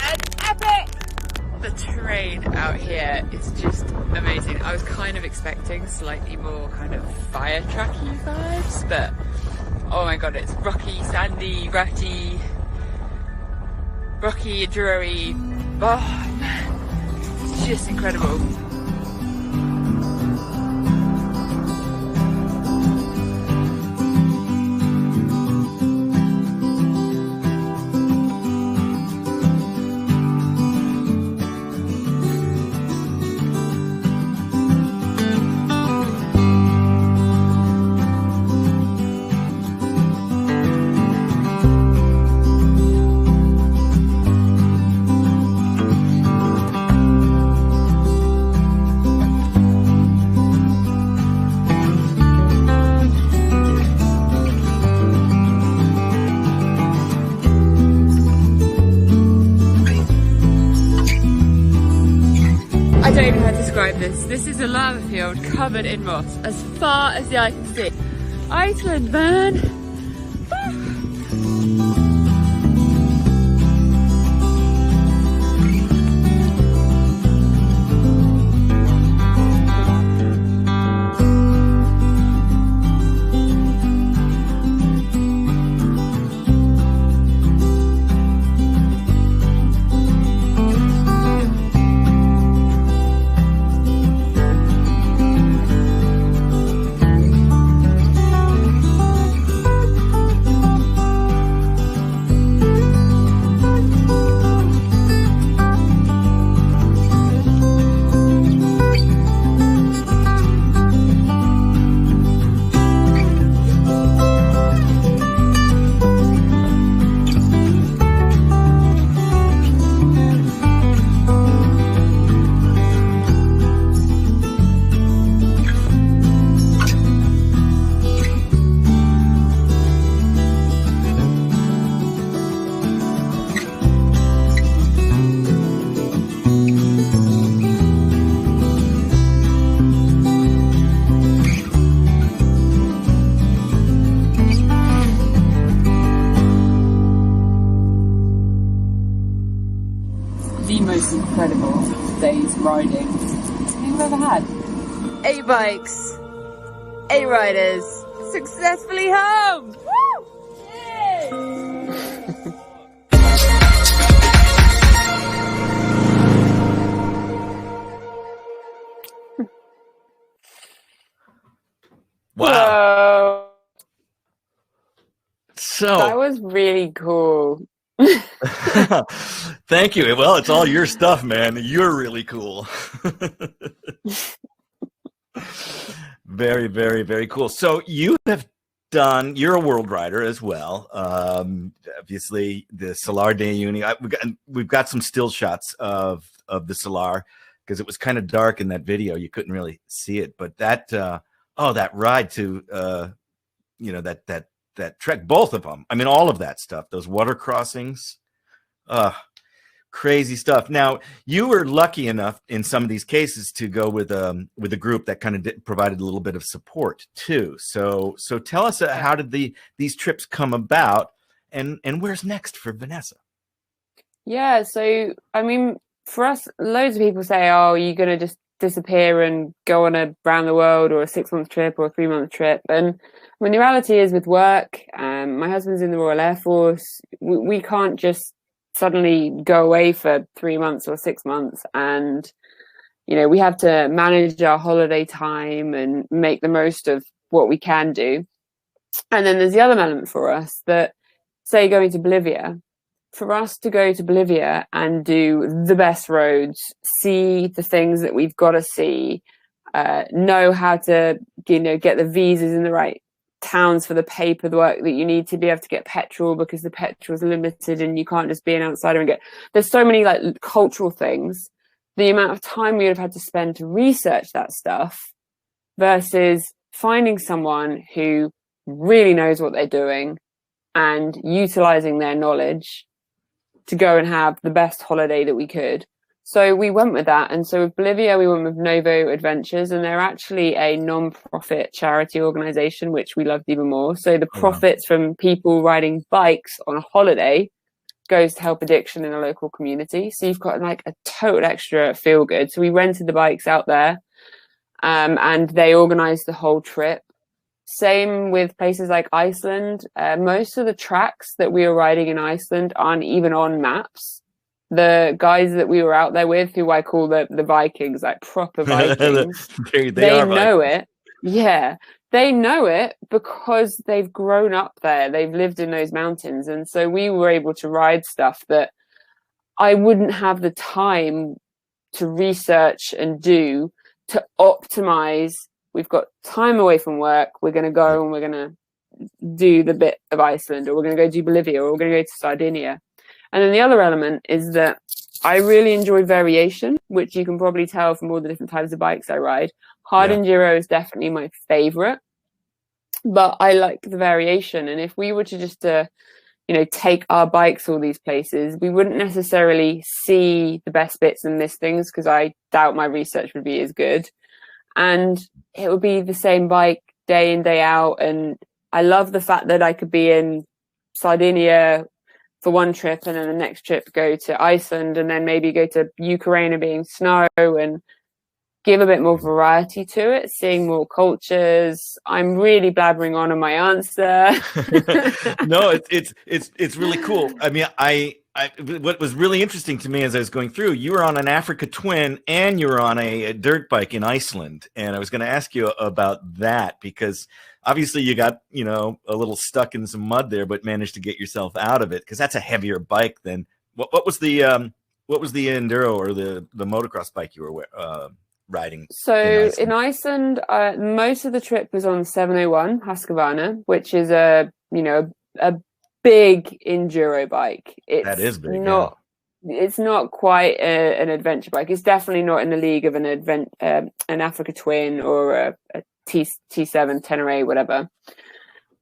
and epic. The terrain out here is just amazing. I was kind of expecting slightly more kind of fire trucky vibes, but oh my god, it's rocky, sandy, rutty, rocky, enduro-y. Oh man, it's just incredible. I don't even know how to describe this. This is a lava field covered in moss as far as the eye can see. Iceland, man! Most incredible day's riding we've ever had. 8 bikes, 8 riders, successfully home! Woo! Yay! Wow. So that was really cool. Thank you. Well, it's all your stuff, man. You're really cool. Very, very, very cool. So you're a WorldRider as well. Obviously, the Solar de Uni. We've got some still shots of the Solar because it was kind of dark in that video. You couldn't really see it, but that that ride to that trek, both of them. I mean, all of that stuff, those water crossings, crazy stuff. Now, you were lucky enough in some of these cases to go with a group that kind of provided a little bit of support too. So tell us how did these trips come about, and where's next for Vanessa? Yeah, so I mean, for us, loads of people say, "Oh, you're gonna just disappear and go on a round the world or a 6-month trip or a 3-month trip." And when the reality is with work, my husband's in the Royal Air Force, we can't just suddenly go away for 3 months or 6 months. And, we have to manage our holiday time and make the most of what we can do. And then there's the other element for us that, say, going to Bolivia, for us to go to Bolivia and do the best roads, see the things that we've got to see, know how to, get the visas in the right towns for the paperwork that you need to be able to get petrol, because the petrol is limited and you can't just be an outsider and there's so many like cultural things. The amount of time we would have had to spend to research that stuff versus finding someone who really knows what they're doing and utilizing their knowledge to go and have the best holiday that we could. So we went with that. And so with Bolivia, we went with Novo Adventures, and they're actually a non-profit charity organization, which we loved even more. So the profits from people riding bikes on a holiday goes to help addiction in a local community. So you've got like a total extra feel good. So we rented the bikes out there, and they organized the whole trip. Same with places like Iceland. Most of the tracks that we were riding in Iceland aren't even on maps. The guys that we were out there with, who I call the Vikings, like proper Vikings, they know it. Yeah, they know it because they've grown up there. They've lived in those mountains. And so we were able to ride stuff that I wouldn't have the time to research and do to optimize. We've got time away from work. We're going to go and we're going to do the bit of Iceland, or we're going to go do Bolivia, or we're going to go to Sardinia. And then the other element is that I really enjoy variation, which you can probably tell from all the different types of bikes I ride. Hard enduro is definitely my favorite, but I like the variation. And if we were to just, take our bikes all these places, we wouldn't necessarily see the best bits and miss things, because I doubt my research would be as good. And it would be the same bike day in, day out. And I love the fact that I could be in Sardinia for one trip, and then the next trip go to Iceland, and then maybe go to Ukraine being snow, and give a bit more variety to it, seeing more cultures. I'm really blabbering on my answer. No, it's really cool. I mean, what was really interesting to me as I was going through, you were on an Africa Twin and you were on a dirt bike in Iceland. And I was going to ask you about that, because obviously you got, a little stuck in some mud there, but managed to get yourself out of it, because that's a heavier bike than what was the enduro or the motocross bike you were riding? So in Iceland, most of the trip was on 701 Husqvarna, which is a big enduro bike. That is big. It's not quite an adventure bike. It's definitely not in the league of an Africa Twin or a T7 Tenere, whatever.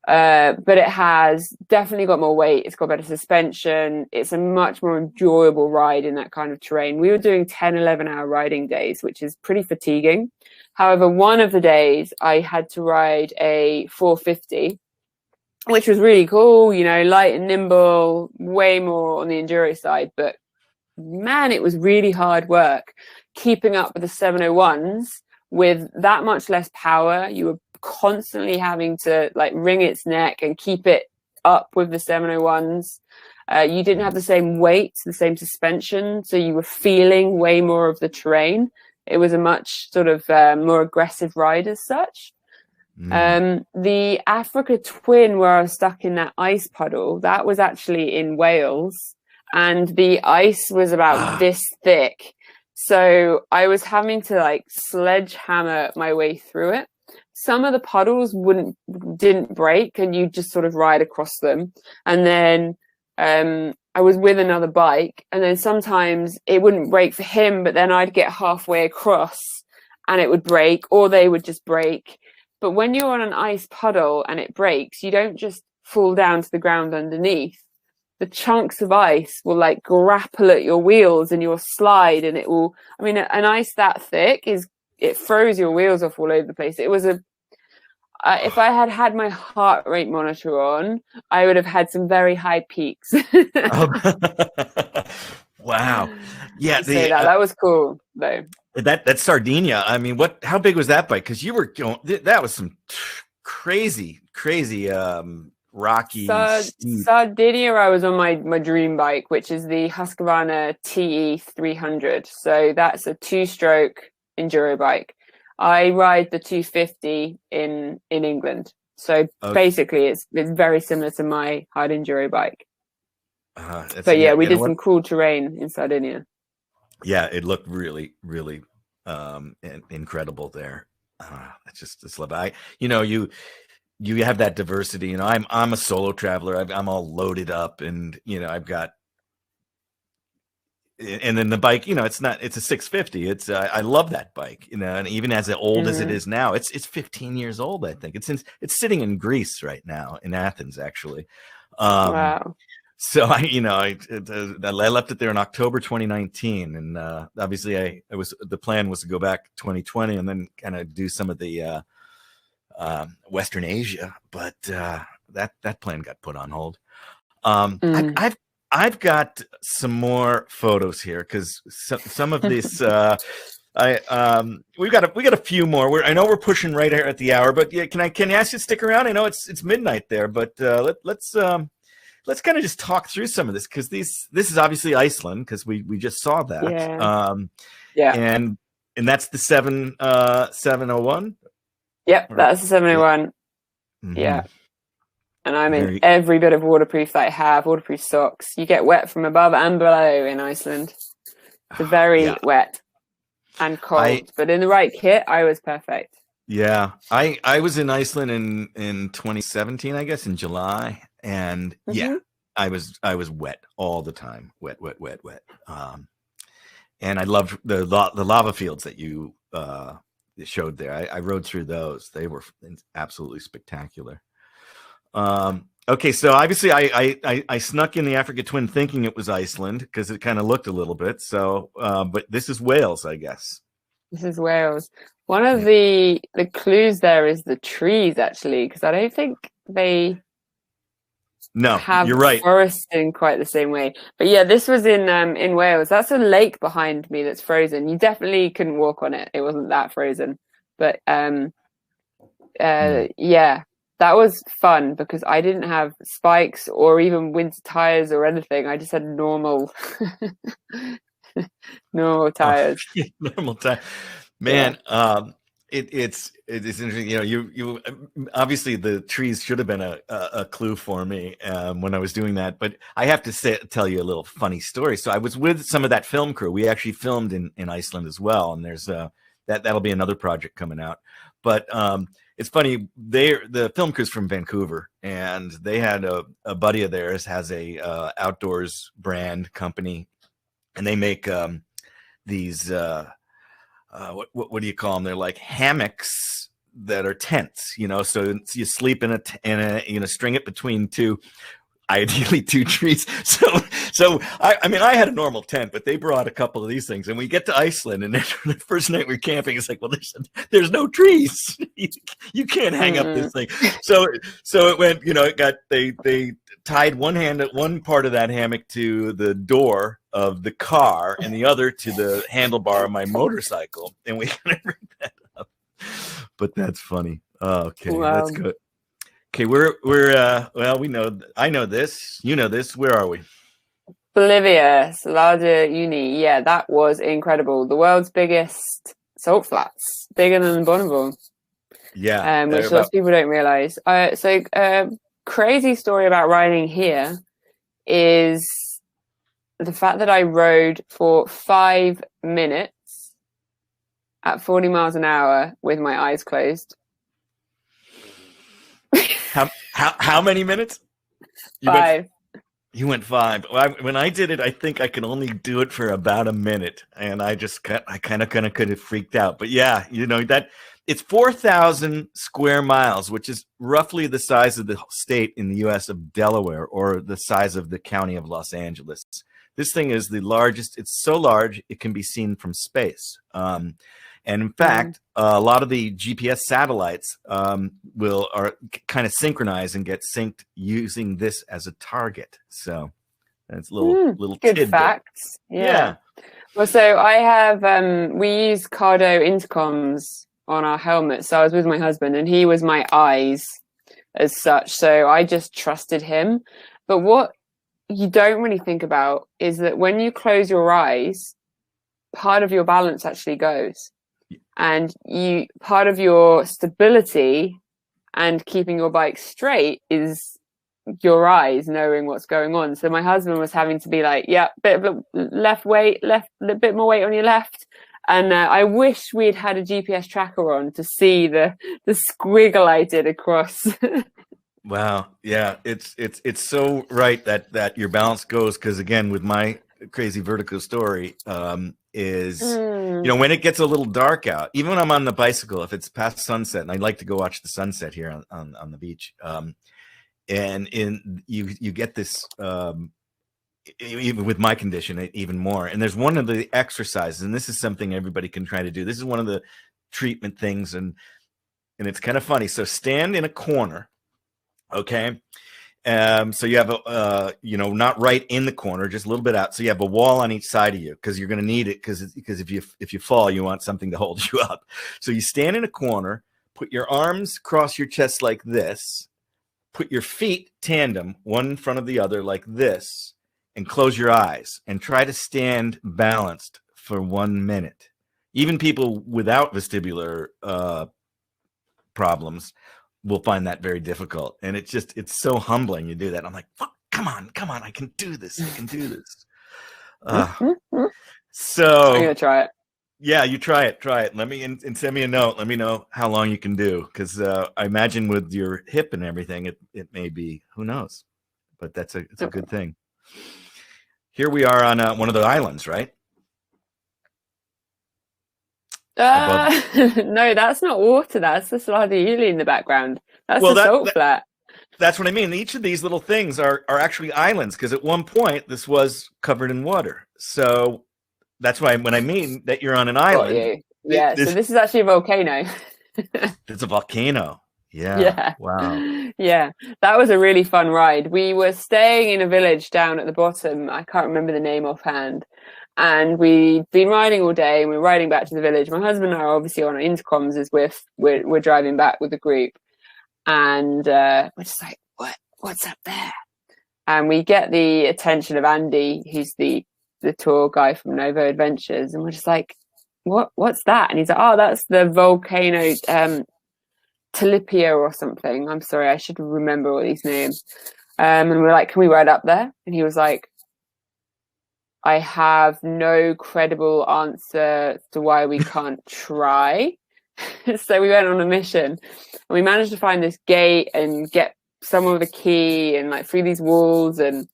But it has definitely got more weight. It's got better suspension. It's a much more enjoyable ride in that kind of terrain. We were doing 10, 11-hour riding days, which is pretty fatiguing. However, one of the days I had to ride a 450, which was really cool, light and nimble, way more on the enduro side. But man, it was really hard work keeping up with the 701s with that much less power. You were constantly having to wring its neck and keep it up with the 701s. You didn't have the same weight, the same suspension, so you were feeling way more of the terrain. It was a much sort of more aggressive ride as such. The Africa Twin, where I was stuck in that ice puddle, that was actually in Wales, and the ice was about this thick. So I was having to sledgehammer my way through it. Some of the puddles didn't break, and you just sort of ride across them. And then I was with another bike, and then sometimes it wouldn't break for him, but then I'd get halfway across and it would break, or they would just break. But when you're on an ice puddle and it breaks, you don't just fall down to the ground underneath. The chunks of ice will grapple at your wheels and you'll slide, and it will, an ice that thick it throws your wheels off all over the place. It was if I had had my heart rate monitor on, I would have had some very high peaks. Wow. Yeah. That was cool though. That's Sardinia. How big was that bike? Cause you were going, that was some crazy, rocky. Sardinia, I was on my dream bike, which is the Husqvarna TE 300. So that's a 2-stroke enduro bike. I ride the 250 in England. So basically it's very similar to my hard enduro bike. But yeah, we did some cool terrain in Sardinia. Yeah, it looked really, really incredible there. It's love it. You have that diversity. I'm a solo traveler. I'm all loaded up, and I've got. And then the bike, it's a 650. I love that bike, and even as old as it is now, it's 15 years old. I think it's sitting in Greece right now, in Athens, actually. Wow. So I left it there in October 2019, and obviously the plan was to go back 2020 and then kind of do some of the Western Asia, but that plan got put on hold. I've got some more photos here because some of this we got a few more. I know we're pushing right here at the hour, but yeah, can I ask you to stick around? I know it's midnight there, but let's kind of just talk through some of this because this is obviously Iceland because we just saw that. Yeah. And that's the 701. Yep, that's the 701. Mm-hmm. Yeah. And I'm in every bit of waterproof that I have, waterproof socks. You get wet from above and below in Iceland. It's very wet and cold, but in the right kit, I was perfect. Yeah, I was in Iceland in 2017, I guess, in July, and I was wet all the time, wet. And I loved the lava fields that you showed there. I rode through those; they were absolutely spectacular. Okay, so obviously I snuck in the Africa Twin thinking it was Iceland because it kind of looked a little bit. So, but this is Wales, I guess. This is Wales. One of the clues there is the trees, actually, because I don't think they have you're right. forests in quite the same way. But yeah, this was in Wales. That's a lake behind me that's frozen. You definitely couldn't walk on it. It wasn't that frozen. But yeah. That was fun because I didn't have spikes or even winter tires or anything. I just had normal tires. Normal tire. Man, it's interesting. You obviously the trees should have been a clue for me when I was doing that. But I have to tell you a little funny story. So I was with some of that film crew. We actually filmed in Iceland as well, and there's that'll be another project coming out. But it's funny, the film crew's from Vancouver, and they had a buddy of theirs has a outdoors brand company, and they make these what do you call them? They're like hammocks that are tents, so you sleep in a string it between two. Ideally 2 trees. So I had a normal tent, but they brought a couple of these things, and we get to Iceland, and then the first night we're camping, it's like, well, there's no trees. You can't hang up this thing. So it went, they tied one part of that hammock to the door of the car and the other to the handlebar of my motorcycle, and we kind of rigged that up. But that's funny. Okay, that's good. Okay, we're well, I know this. You know this. Where are we? Bolivia, Salada Uni. Yeah, that was incredible. The world's biggest salt flats, bigger than Bonneville. Yeah, which lots of people don't realize. Crazy story about riding here is the fact that I rode for 5 minutes at 40 miles an hour with my eyes closed. How many minutes? 5. You went 5. When I did it, I think I could only do it for about a minute, and I kind of could have freaked out. But yeah, that it's 4,000 square miles, which is roughly the size of the state in the U.S. of Delaware, or the size of the county of Los Angeles. This thing is the largest. It's so large it can be seen from space. And in fact, a lot of the GPS satellites are kind of synchronized and get synced using this as a target. So that's little good tidbit. Facts. Yeah. Well, so I have we use Cardo intercoms on our helmets. So I was with my husband, and he was my eyes as such. So I just trusted him. But what you don't really think about is that when you close your eyes, part of your balance actually goes. And part of your stability and keeping your bike straight is your eyes knowing what's going on. So my husband was having to be like, yeah, bit of left weight, a bit more weight on your left. And I wish we'd had a GPS tracker on to see the squiggle I did across. Wow. Yeah. It's so right that your balance goes. Cause again, with my crazy vertigo story, when it gets a little dark out, even when I'm on the bicycle, if it's past sunset, and I like to go watch the sunset here on the beach, and you get this even with my condition even more. And there's one of the exercises, and this is something everybody can try to do. This is one of the treatment things, and it's kind of funny. So stand in a corner, okay? So you have a not right in the corner, just a little bit out. So you have a wall on each side of you, because you're going to need it, because if you fall, you want something to hold you up. So you stand in a corner, put your arms across your chest like this, put your feet tandem, one in front of the other like this, and close your eyes and try to stand balanced for 1 minute. Even people without vestibular problems will find that very difficult. And it's so humbling. You do that. I'm like, fuck, come on. I can do this. So I'm gonna try it. Yeah, you try it. Let me and send me a note. Let me know how long you can do, because I imagine with your hip and everything, it may be, who knows, but it's a good thing. Here we are on one of the islands, right? No, that's not water. That's the Sladihuli in the background. That's the salt flat. That's what I mean. Each of these little things are actually islands, because at one point this was covered in water. So that's why when I mean that you're on an island. Yeah, so this is actually a volcano. It's a volcano. Yeah. Wow. Yeah, that was a really fun ride. We were staying in a village down at the bottom. I can't remember the name offhand. And we'd been riding all day, and we were riding back to the village. My husband and I are obviously on our intercoms as we're driving back with the group. And we're just like, what's up there? And we get the attention of Andy, who's the tour guy from Novo Adventures. And we're just like, what's that? And he's like, oh, that's the volcano Talipia or something. I'm sorry, I should remember all these names. And we're like, can we ride up there? And he was like, I have no credible answer to why we can't try. So we went on a mission, and we managed to find this gate and get someone with a key, and like through these walls, and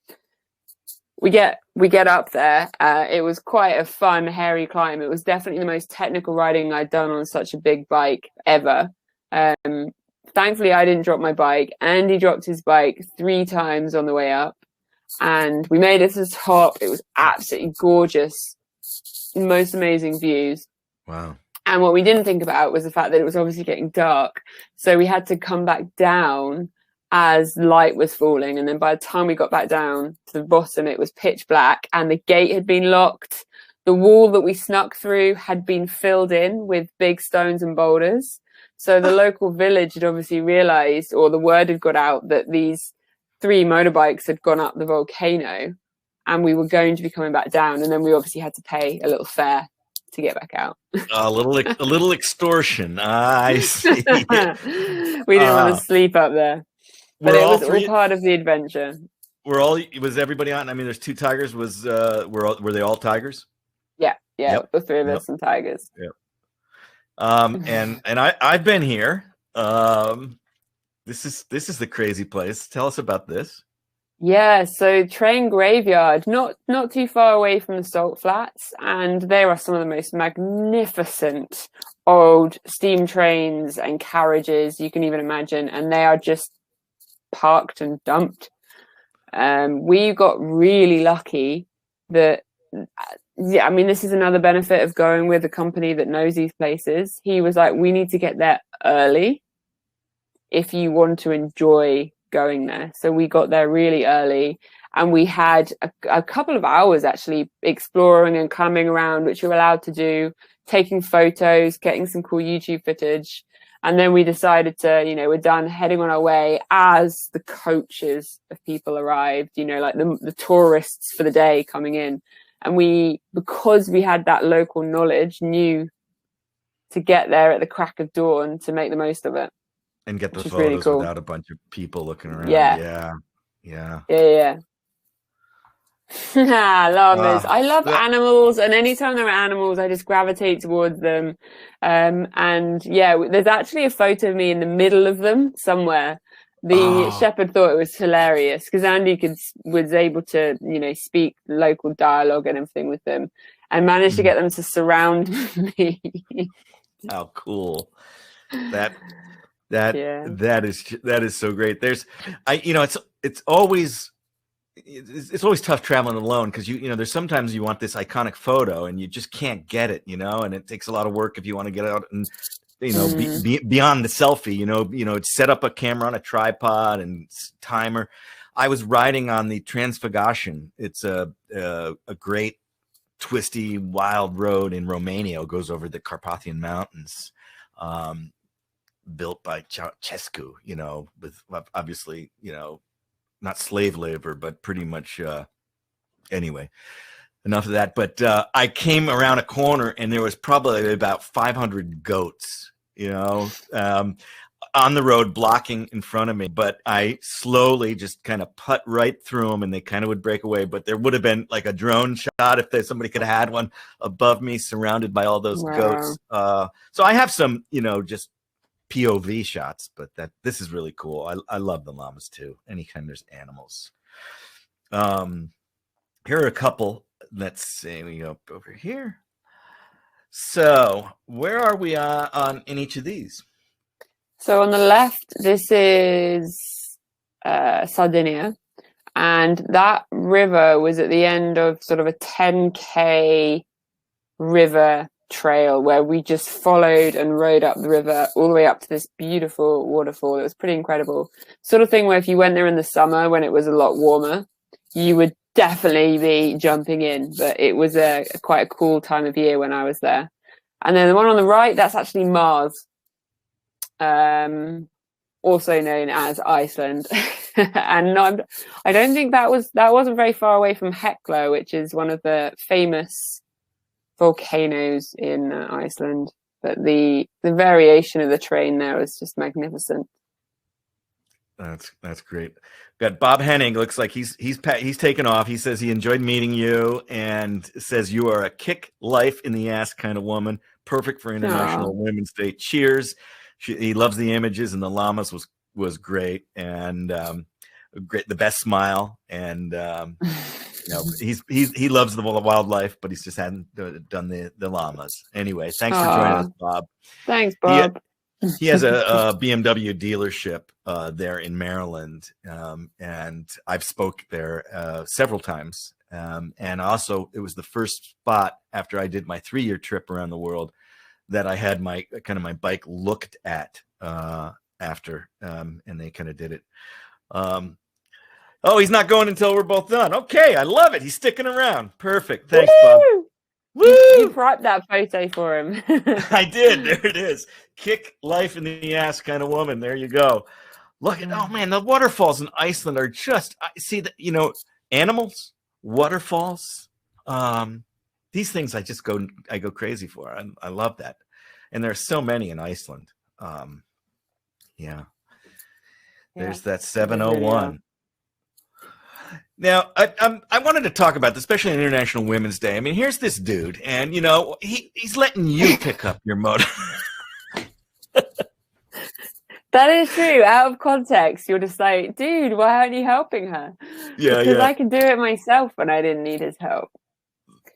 we get up there. It was quite a fun, hairy climb. It was definitely the most technical riding I'd done on such a big bike ever. Thankfully, I didn't drop my bike. Andy dropped his bike 3 times on the way up, and we made it to the top. It was absolutely gorgeous, most amazing views. Wow. And what we didn't think about was the fact that it was obviously getting dark, so we had to come back down as light was falling. And then by the time we got back down to the bottom, it was pitch black, and the gate had been locked. The wall that we snuck through had been filled in with big stones and boulders. So the local village had obviously realized, or the word had got out, that these 3 motorbikes had gone up the volcano, and we were going to be coming back down. And then we obviously had to pay a little fare to get back out. A little extortion. I see. We didn't want to sleep up there, but it was all part of the adventure. Was everybody on? I mean, there's 2 tigers. Were they all tigers? Yeah. Yep. The 3 of us and tigers. Yep. And I've been here. This is the crazy place. Tell us about this. Yeah, so train graveyard, not too far away from the salt flats, and there are some of the most magnificent old steam trains and carriages you can even imagine, and they are just parked and dumped. We got really lucky that, I mean, this is another benefit of going with a company that knows these places. He was like, we need to get there early if you want to enjoy going there. So we got there really early, and we had a couple of hours actually exploring and coming around, which you're allowed to do, taking photos, getting some cool YouTube footage. And then we decided to, we're done, heading on our way as the coaches of people arrived, like the tourists for the day coming in. And because we had that local knowledge, knew to get there at the crack of dawn to make the most of it. And get the photos really cool. Without a bunch of people looking around. Yeah. Llamas. I love animals, and anytime there are animals, I just gravitate towards them. And yeah, there's actually a photo of me in the middle of them somewhere. The shepherd thought it was hilarious because Andy was able to, speak local dialogue and everything with them, and managed to get them to surround me. How cool! That is so great. It's always tough traveling alone because there's sometimes you want this iconic photo and you just can't get it, and it takes a lot of work if you want to get out and beyond the selfie, set up a camera on a tripod and timer. I was riding on the Transfăgașan. It's a great twisty wild road in Romania. It goes over the Carpathian Mountains, built by Ceausescu, with obviously, not slave labor, but pretty much, anyway, enough of that. But I came around a corner and there was probably about 500 goats, on the road blocking in front of me, but I slowly just kind of putt right through them and they kind of would break away. But there would have been like a drone shot if somebody could have had one above me surrounded by all those goats. So I have some, just POV shots, but this is really cool. I love the llamas too. Anytime there's animals. Here are a couple. Let's see, we go over here. So where are we on in each of these? So on the left, this is Sardinia, and that river was at the end of sort of a 10K river trail where we just followed and rode up the river all the way up to this beautiful waterfall. It was pretty incredible. Sort of thing where if you went there in the summer when it was a lot warmer, you would definitely be jumping in, but it was quite a cool time of year when I was there. And then the one on the right, that's actually Mars. Also known as Iceland. And I don't think that wasn't very far away from Hekla, which is one of the famous volcanoes in Iceland. But the variation of the terrain there was just magnificent. That's great. Got Bob Henning. Looks like he's taken off. He says he enjoyed meeting you and says you are a kick life in the ass kind of woman, perfect for International Women's Day. Cheers. He loves the images, and the llamas was great, and great, the best smile, and he loves the wildlife, but he's just hadn't done the llamas. Anyway, thanks for joining us, Bob. Thanks, Bob. He has a BMW dealership there in Maryland, and I've spoke there several times, and also it was the first spot after I did my 3-year trip around the world that I had my bike looked at after, and they kind of did it. Oh, he's not going until we're both done. Okay, I love it. He's sticking around. Perfect. Thanks, Bob. Woo! You wrote that photo for him. I did. There it is. Kick life in the ass kind of woman. There you go. Look at, oh man, the waterfalls in Iceland are just, I see that, animals, waterfalls, these things I go crazy for. I love that. And there's so many in Iceland. There's that 701. Now, I wanted to talk about this, especially on International Women's Day. I mean, here's this dude, and, he's letting you pick up your motor. That is true. Out of context, you're just like, dude, why aren't you helping her? Because I could do it myself when I didn't need his help.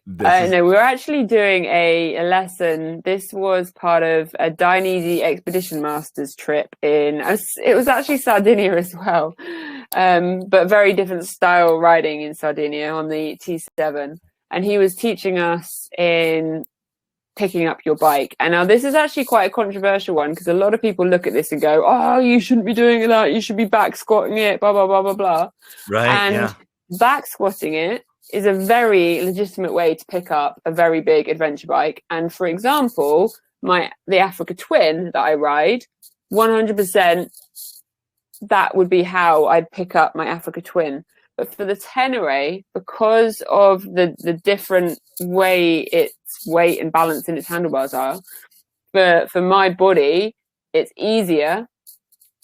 No, we were actually doing a lesson. This was part of a Dainese Expedition Masters trip it was actually Sardinia as well, but very different style riding in Sardinia on the T7. And he was teaching us in picking up your bike. And now this is actually quite a controversial one because a lot of people look at this and go, oh, you shouldn't be doing that. You should be back squatting it, blah, blah, blah, blah, blah. Right, and back squatting it is a very legitimate way to pick up a very big adventure bike. And for example, the Africa Twin that I ride, 100% that would be how I'd pick up my Africa Twin. But for the Tenere, because of the different way its weight and balance in its handlebars are, for my body, it's easier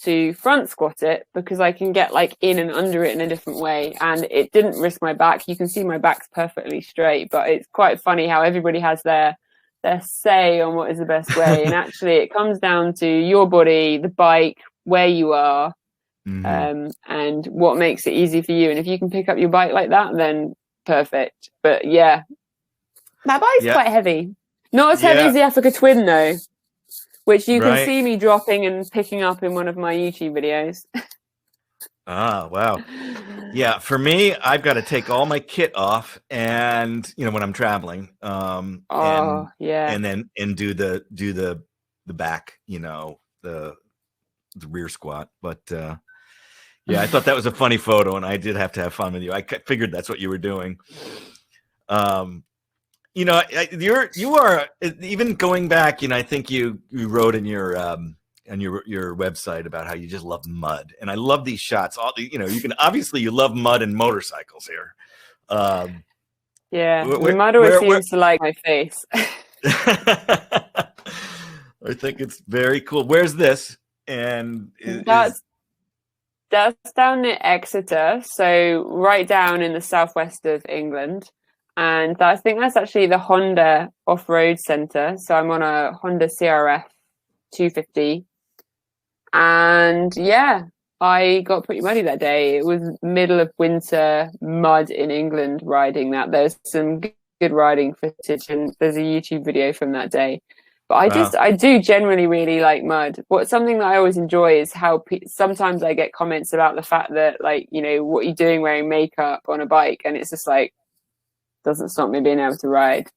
to front squat it because I can get in and under it in a different way, and it didn't risk my back. You can see my back's perfectly straight, but it's quite funny how everybody has their say on what is the best way. And actually it comes down to your body, the bike, where you are, and what makes it easy for you. And if you can pick up your bike like that, then perfect. But yeah, my bike's quite heavy. Not as heavy as the Africa Twin though. which you can Right. see me dropping and picking up in one of my YouTube videos. Ah, wow. Yeah, for me, I've got to take all my kit off, and when I'm traveling, Oh, yeah. and then do the back, the rear squat. But yeah, I thought that was a funny photo, and I did have to have fun with you. I figured that's what you were doing. You are even going back. I think you wrote in your on your website about how you just love mud, and I love these shots. You love mud and motorcycles here. Yeah, the mud always seems to like my face. I think it's very cool. Where's this? And that's down near Exeter, so right down in the southwest of England. And I think that's actually the Honda off-road centre. So I'm on a Honda CRF 250. And yeah, I got pretty muddy that day. It was middle of winter, mud in England riding that. There's some good riding footage, and there's a YouTube video from that day. But I do generally really like mud. Something that I always enjoy is how sometimes I get comments about the fact that, like, what you're doing wearing makeup on a bike, and it's just like, doesn't stop me being able to ride.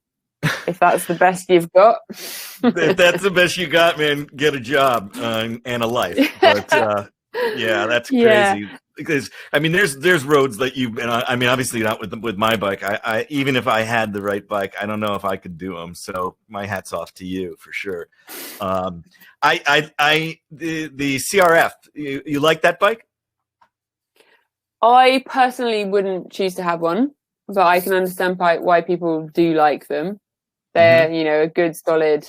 If that's the best you've got. If that's the best you got, man, get a job and a life. But yeah, that's crazy. Yeah. Because there's roads that obviously not with my bike. I even if I had the right bike, I don't know if I could do them. So my hat's off to you for sure. The CRF, you like that bike? I personally wouldn't choose to have one, but I can understand why people do like them. They're, a good, solid,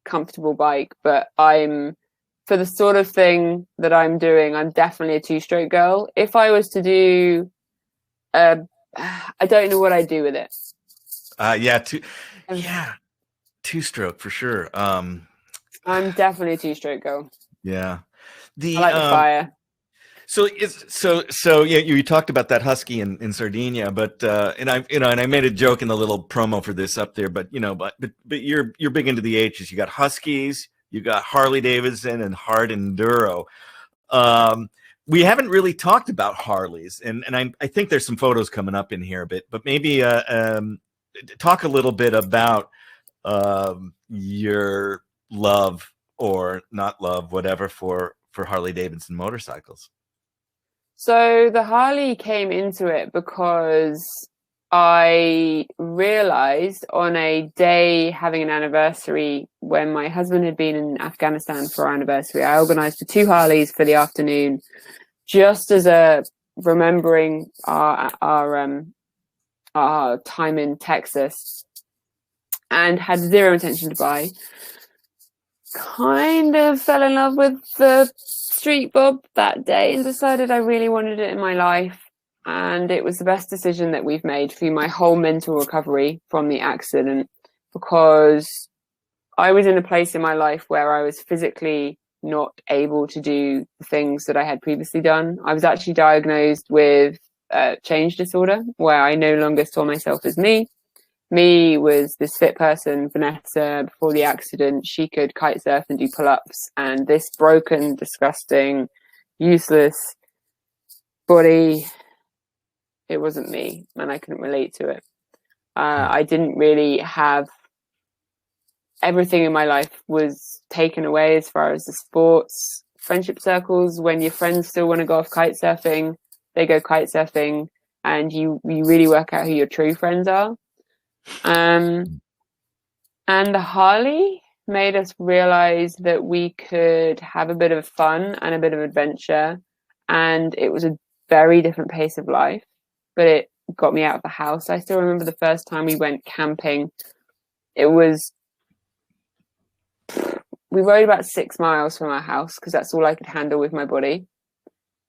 comfortable bike. But for the sort of thing that I'm doing, I'm definitely a two-stroke girl. If I was to do, I don't know what I'd do with it. Two-stroke for sure. I'm definitely a two-stroke girl. Yeah, I like the fire. So yeah, you talked about that husky in Sardinia, but and I made a joke in the little promo for this up there, but you're big into the H's. You got huskies, you got Harley-Davidson and hard enduro. We haven't really talked about Harleys, and I think there's some photos coming up in here a bit, but maybe talk a little bit about your love or not love, whatever, for Harley-Davidson motorcycles. So the Harley came into it because I realized on a day having an anniversary when my husband had been in Afghanistan for our anniversary, I organized for 2 Harleys for the afternoon, just as a remembering our time in Texas, and had zero intention to buy. Kind of fell in love with the street bob that day and decided I really wanted it in my life, and it was the best decision that we've made through my whole mental recovery from the accident, because I was in a place in my life where I was physically not able to do the things that I had previously done. I was actually diagnosed with change disorder, where I no longer saw myself as me. Me was this fit person, Vanessa, before the accident. She could kite surf and do pull-ups, and this broken, disgusting, useless body, it wasn't me, and I couldn't relate to it. I didn't really have, everything in my life was taken away as far as the sports, friendship circles. When your friends still want to go off kite surfing, they go kite surfing, and you really work out who your true friends are. And the Harley made us realize that we could have a bit of fun and a bit of adventure, and it was a very different pace of life, but it got me out of the house. I still remember the first time we went camping. We rode about 6 miles from our house because that's all I could handle with my body,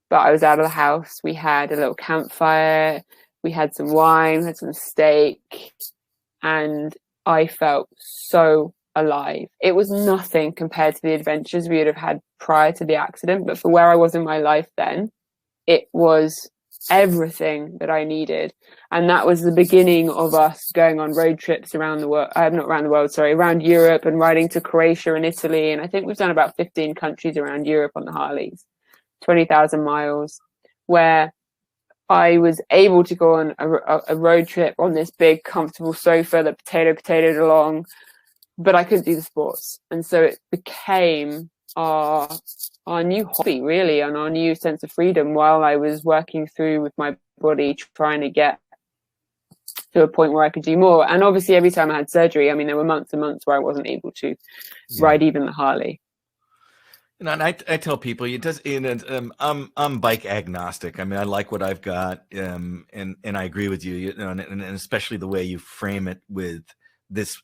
but I was out of the house. We had a little campfire, we had some wine, we had some steak, and I felt so alive. It was nothing compared to the adventures we would have had prior to the accident, but for where I was in my life then, it was everything that I needed. And that was the beginning of us going on road trips around the world, not around the world, sorry, around Europe, and riding to Croatia and Italy. And I think we've done about 15 countries around Europe on the Harleys, 20,000 miles, where I was able to go on a road trip on this big, comfortable sofa that potatoed along, but I couldn't do the sports. And so it became our new hobby, really, and our new sense of freedom, while I was working through with my body, trying to get to a point where I could do more. And obviously every time I had surgery, I mean, there were months and months where I wasn't able to ride even the Harley. And I tell people, I'm bike agnostic. I mean, I like what I've got, and I agree with you, and especially the way you frame it with this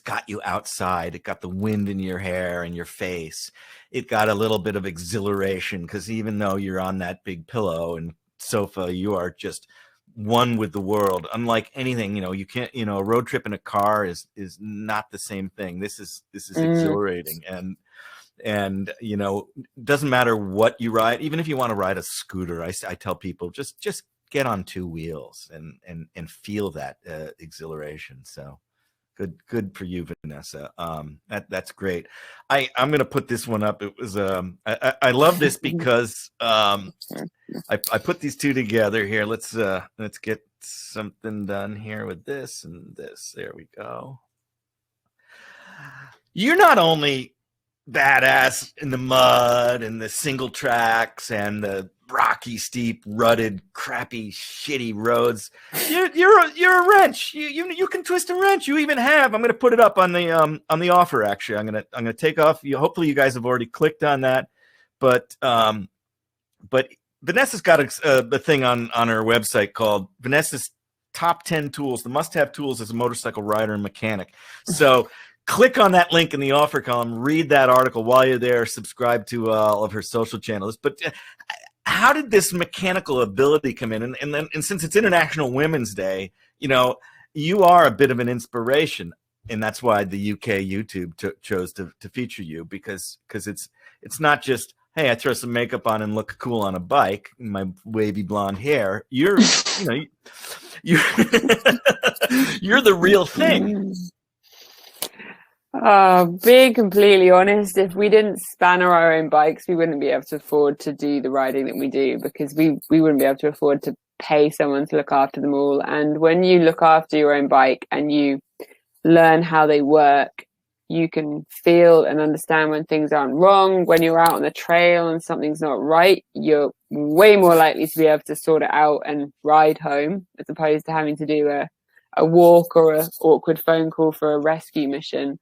got you outside. It got the wind in your hair and your face. It got a little bit of exhilaration, because even though you're on that big pillow and sofa, you are just one with the world. Unlike anything, you can't, a road trip in a car is not the same thing. This is exhilarating, and doesn't matter what you ride. Even if you want to ride a scooter, I tell people just get on two wheels and feel that exhilaration. So good for you, Vanessa. That's great. I'm gonna put this one up. It was I love this because I put these two together here. Let's get something done here with this and this. There we go. You're not only badass in the mud and the single tracks and the rocky, steep, rutted, crappy, shitty roads. You're a wrench. You can twist a wrench. You even have. I'm going to put it up on the offer. Actually, I'm going to take off. Hopefully, you guys have already clicked on that. But Vanessa's got a thing on her website called Vanessa's Top 10 Tools, the must-have tools as a motorcycle rider and mechanic. So. Click on that link in the offer column, read that article while you're there, subscribe to all of her social channels. But how did this mechanical ability come in? And since it's International Women's Day, you are a bit of an inspiration. And that's why the UK YouTube chose to feature you, because it's not just, hey, I throw some makeup on and look cool on a bike, my wavy blonde hair. You're you're the real thing. Being completely honest, if we didn't spanner our own bikes, we wouldn't be able to afford to do the riding that we do, because we wouldn't be able to afford to pay someone to look after them all. And when you look after your own bike and you learn how they work, you can feel and understand when things aren't wrong. When you're out on the trail and something's not right, you're way more likely to be able to sort it out and ride home, as opposed to having to do a walk or an awkward phone call for a rescue mission.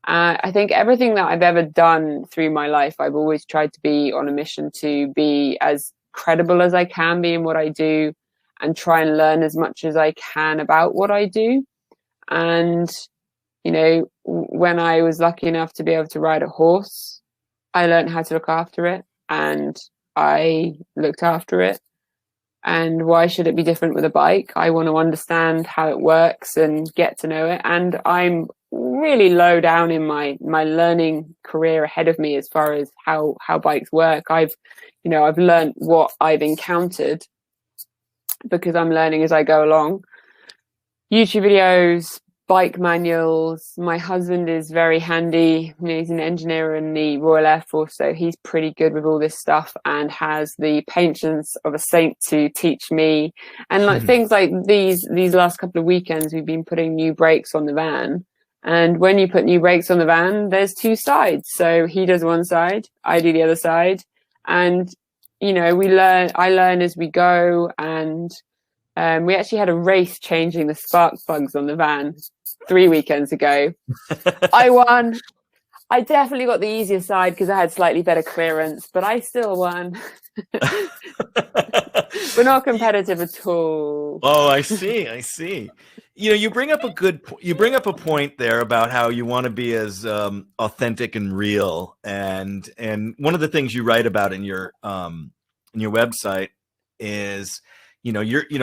I think everything that I've ever done through my life, I've always tried to be on a mission to be as credible as I can be in what I do, and try and learn as much as I can about what I do. And, when I was lucky enough to be able to ride a horse, I learned how to look after it, and I looked after it. And why should it be different with a bike? I want to understand how it works and get to know it. And I'm really low down in my learning career ahead of me as far as how bikes work. I've learned what I've encountered, because I'm learning as I go along. YouTube videos, bike manuals. My husband is very handy. He's an engineer in the Royal Air Force, so he's pretty good with all this stuff and has the patience of a saint to teach me. And things like these last couple of weekends, we've been putting new brakes on the van. And when you put new brakes on the van, there's two sides. So he does one side, I do the other side. And, I learn as we go. And we actually had a race changing the spark plugs on the van 3 weekends ago. I won. I definitely got the easier side because I had slightly better clearance, but I still won. We're not competitive at all. Oh, I see. You bring up a point there about how you want to be as authentic and real, and one of the things you write about in your website is a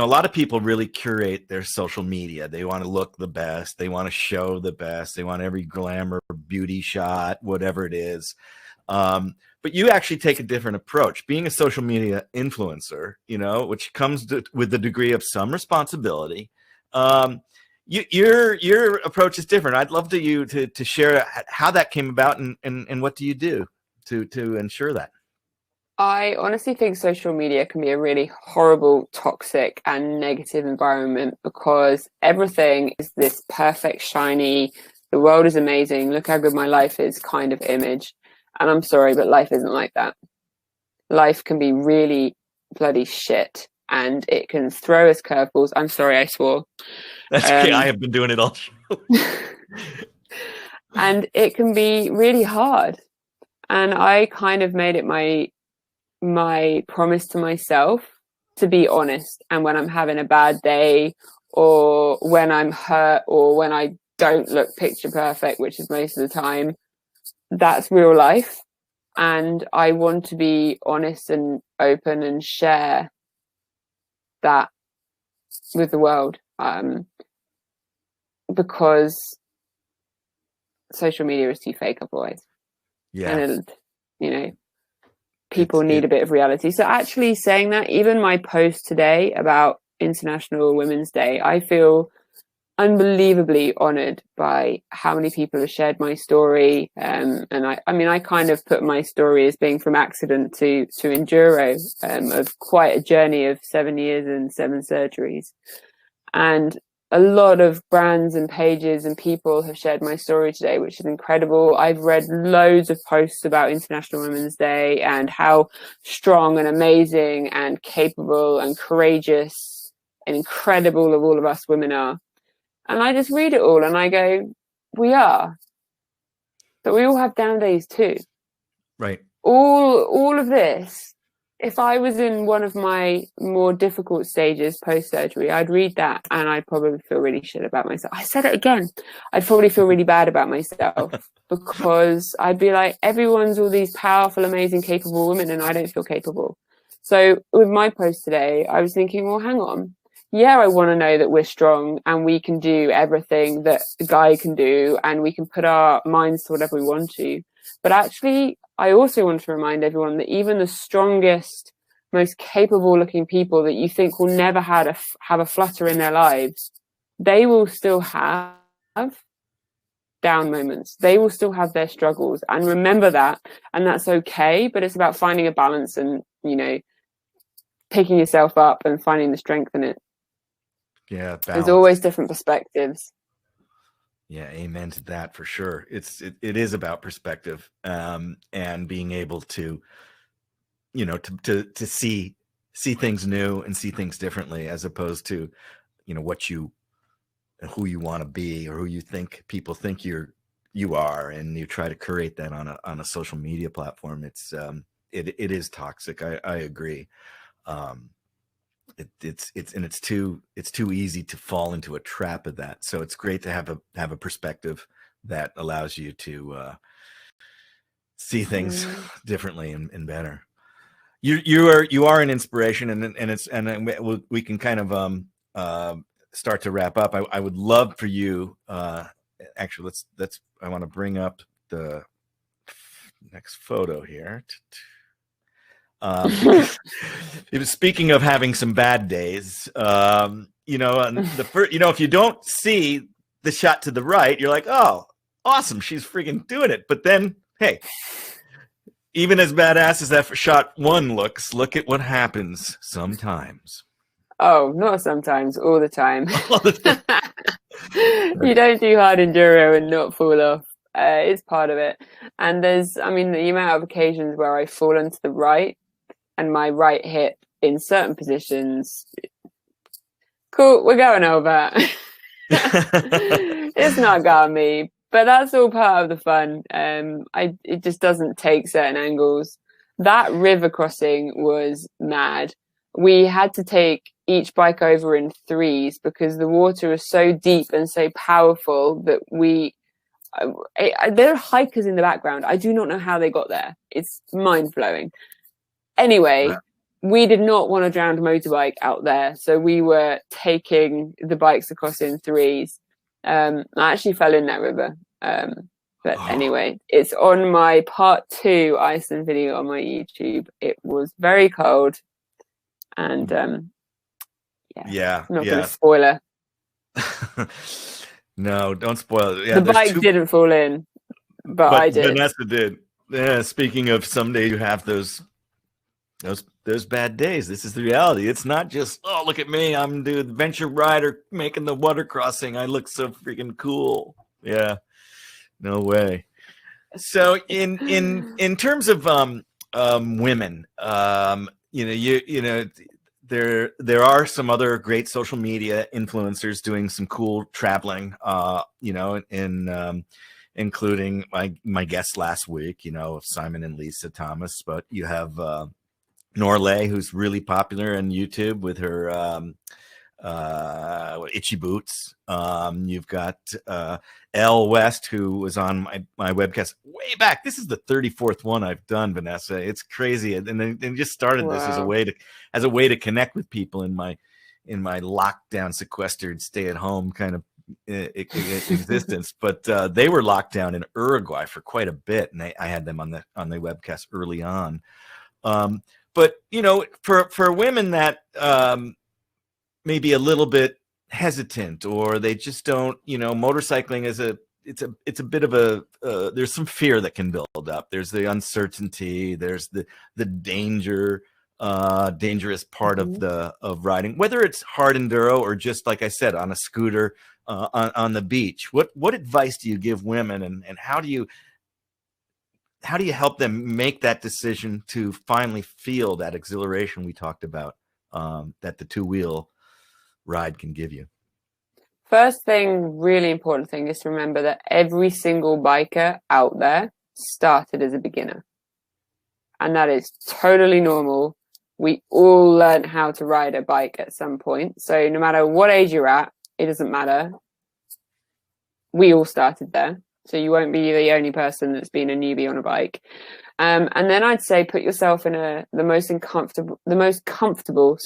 lot of people really curate their social media. They want to look the best, they want to show the best, they want every glamour beauty shot, whatever it is. But you actually take a different approach. Being a social media influencer, which comes with the degree of some responsibility. Your approach is different. I'd love to share how that came about and what do you do to ensure that. I honestly think social media can be a really horrible, toxic and negative environment because everything is this perfect, shiny, the world is amazing, look how good my life is kind of image. And I'm sorry, but life isn't like that. Life can be really bloody shit and it can throw us curveballs. I'm sorry, I swore. That's okay. I have been doing it all. And it can be really hard. And I kind of made it my promise to myself to be honest. And when I'm having a bad day or when I'm hurt or when I don't look picture perfect, which is most of the time, that's real life. And I want to be honest and open and share that with the world. Because social media is too fake otherwise. Yeah. And people need a bit of reality. So actually saying that, even my post today about International Women's Day, I feel unbelievably honored by how many people have shared my story. And I kind of put my story as being from accident to enduro, of quite a journey of 7 years and 7 surgeries. And a lot of brands and pages and people have shared my story today, which is incredible. I've read loads of posts about International Women's Day and how strong and amazing and capable and courageous and incredible of all of us women are. And I just read it all and I go, we are. But we all have down days too. Right. All of this, if I was in one of my more difficult stages post-surgery, I'd read that and I'd probably feel really shit about myself. I said it again. I'd probably feel really bad about myself because I'd be like, everyone's all these powerful, amazing, capable women and I don't feel capable. So with my post today, I was thinking, well, hang on. Yeah, I want to know that we're strong and we can do everything that a guy can do and we can put our minds to whatever we want to. But actually, I also want to remind everyone that even the strongest, most capable looking people that you think will never have a flutter in their lives, they will still have down moments. They will still have their struggles. And remember that. And that's okay. But it's about finding a balance and, picking yourself up and finding the strength in it. Yeah. Balance. There's always different perspectives. Yeah, amen to that for sure. It is about perspective, and being able to, to see things new and see things differently, as opposed to, who you want to be or who you think people think you are, and you try to create that on a social media platform. It is toxic. I agree. It's too easy to fall into a trap of that. So it's great to have a perspective that allows you to see things differently and better. You are an inspiration, and we can kind of start to wrap up. I would love for you. Actually, I want to bring up the next photo here. Speaking of having some bad days, and if you don't see the shot to the right, you're like, oh, awesome, she's freaking doing it. But then, hey, even as badass as that shot one looks, look at what happens sometimes. Oh, not sometimes, all the time. You don't do hard enduro and not fall off. It's part of it. And there's, the amount of occasions where I fall into the right and my right hip in certain positions. Cool, we're going over. It's not got me, but that's all part of the fun. It just doesn't take certain angles. That river crossing was mad. We had to take each bike over in 3s because the water was so deep and so powerful that there are hikers in the background. I do not know how they got there. It's mind-blowing. Anyway, we did not want a drowned motorbike out there, so we were taking the bikes across in 3s. I actually fell in that river. But anyway, it's on my part 2 Iceland video on my YouTube. It was very cold, and Yeah, I'm not going to spoiler. No, don't spoil it. Yeah, the bike didn't fall in, but I did. Vanessa did. Yeah, speaking of someday you have those bad days. This is the reality. It's not just, oh, look at me, I'm the adventure rider making the water crossing. I look so freaking cool. Yeah, no way. So in terms of women, there are some other great social media influencers doing some cool traveling, including my guest last week, Simon and Lisa Thomas. But you have Norlay, who's really popular on YouTube with her Itchy Boots. You've got Elle West, who was on my webcast way back. This is the 34th one I've done, Vanessa. It's crazy, and then just started this as a way to connect with people in my lockdown, sequestered, stay at home kind of existence. But they were locked down in Uruguay for quite a bit, and I had them on the webcast early on. But for women that maybe a little bit hesitant, or they just don't, motorcycling is it's a bit of a there's some fear that can build up. There's the uncertainty, there's the dangerous part of riding, whether it's hard enduro or just, like I said, on a scooter on the beach. What advice do you give women, and how do you help them make that decision to finally feel that exhilaration we talked about, that the two-wheel ride can give you? First thing, really important thing, is to remember that every single biker out there started as a beginner. And that is totally normal. We all learn how to ride a bike at some point. So no matter what age you're at, it doesn't matter. We all started there. So you won't be the only person that's been a newbie on a bike. And then I'd say put yourself in the most comfortable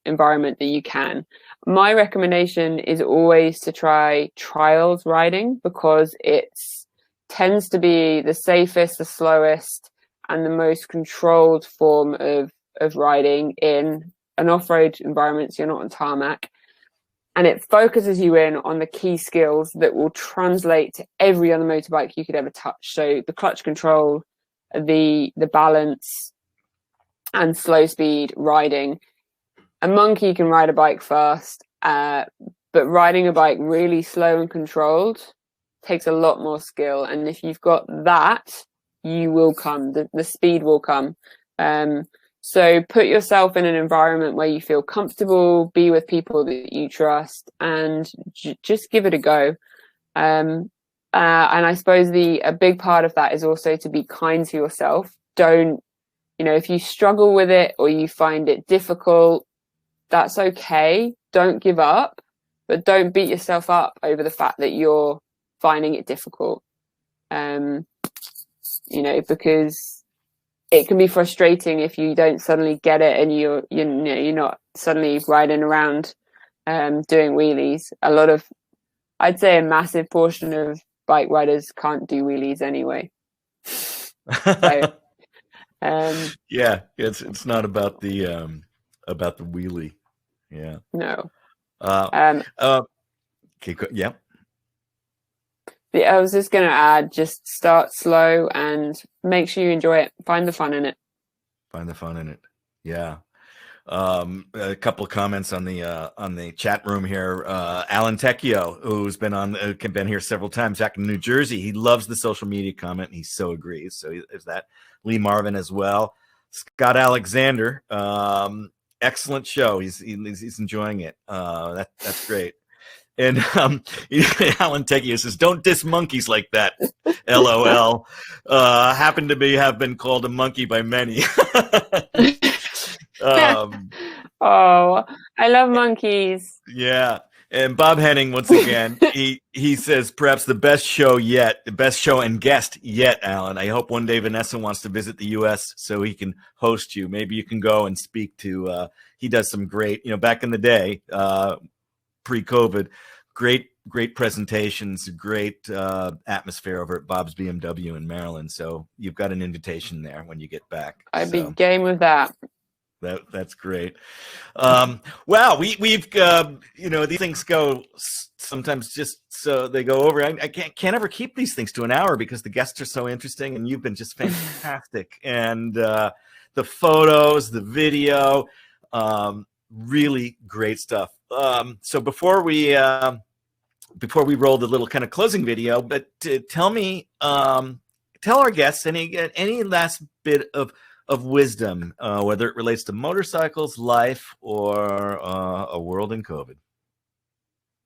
environment that you can. My recommendation is always to try trials riding, because it tends to be the safest, the slowest, and the most controlled form of riding in an off-road environment, so you're not on tarmac. And it focuses you in on the key skills that will translate to every other motorbike you could ever touch. So the clutch control, the balance, and slow speed riding. A monkey can ride a bike fast, but riding a bike really slow and controlled takes a lot more skill. And if you've got that, you will come. The speed will come. So put yourself in an environment where you feel comfortable, be with people that you trust, and just give it a go. And I suppose a big part of that is also to be kind to yourself. Don't, if you struggle with it or you find it difficult, that's okay. Don't give up, but don't beat yourself up over the fact that you're finding it difficult. Because it can be frustrating if you don't suddenly get it and you're not suddenly riding around doing wheelies. I'd say a massive portion of bike riders can't do wheelies anyway. So, yeah, it's not about the wheelie. Yeah. No. Okay. Yeah. I was just going to add, just start slow and make sure you enjoy it. Find the fun in it. Yeah. A couple of comments on the chat room here. Alan Tecchio, who's been here several times back in New Jersey. He loves the social media comment. And he so agrees. So there's that. Lee Marvin as well. Scott Alexander. Excellent show. He's enjoying it. That's great. And Alan Tecchio says, "Don't diss monkeys like that." LOL. Happen to have been called a monkey by many. Oh, I love monkeys. Yeah. And Bob Henning, once again, he says, "Perhaps the best show and guest yet, Alan. I hope one day Vanessa wants to visit the U.S. so he can host you. Maybe you can go and speak to." He does some great, back in the day, pre-COVID, great great presentations, great atmosphere over at Bob's BMW in Maryland. So you've got an invitation there when you get back. I'd be game with that. That's great. Wow, we've these things go sometimes just so they go over. I can't ever keep these things to an hour because the guests are so interesting, and you've been just fantastic. And the photos, the video, really great stuff. So before we roll the little kind of closing video, but tell our guests any last bit of wisdom, whether it relates to motorcycles, life, or a world in COVID.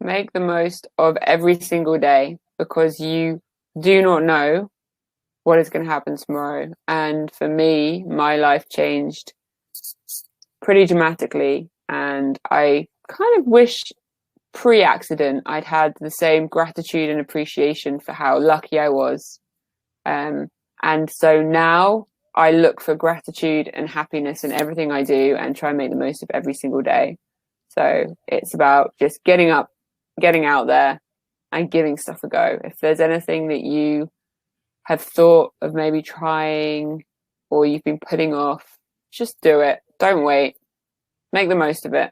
Make the most of every single day, because you do not know what is going to happen tomorrow. And for me, my life changed pretty dramatically, and I kind of wish pre-accident I'd had the same gratitude and appreciation for how lucky I was. And so now I look for gratitude and happiness in everything I do and try and make the most of every single day. So it's about just getting up, getting out there, and giving stuff a go. If there's anything that you have thought of maybe trying or you've been putting off, just do it. Don't wait. Make the most of it.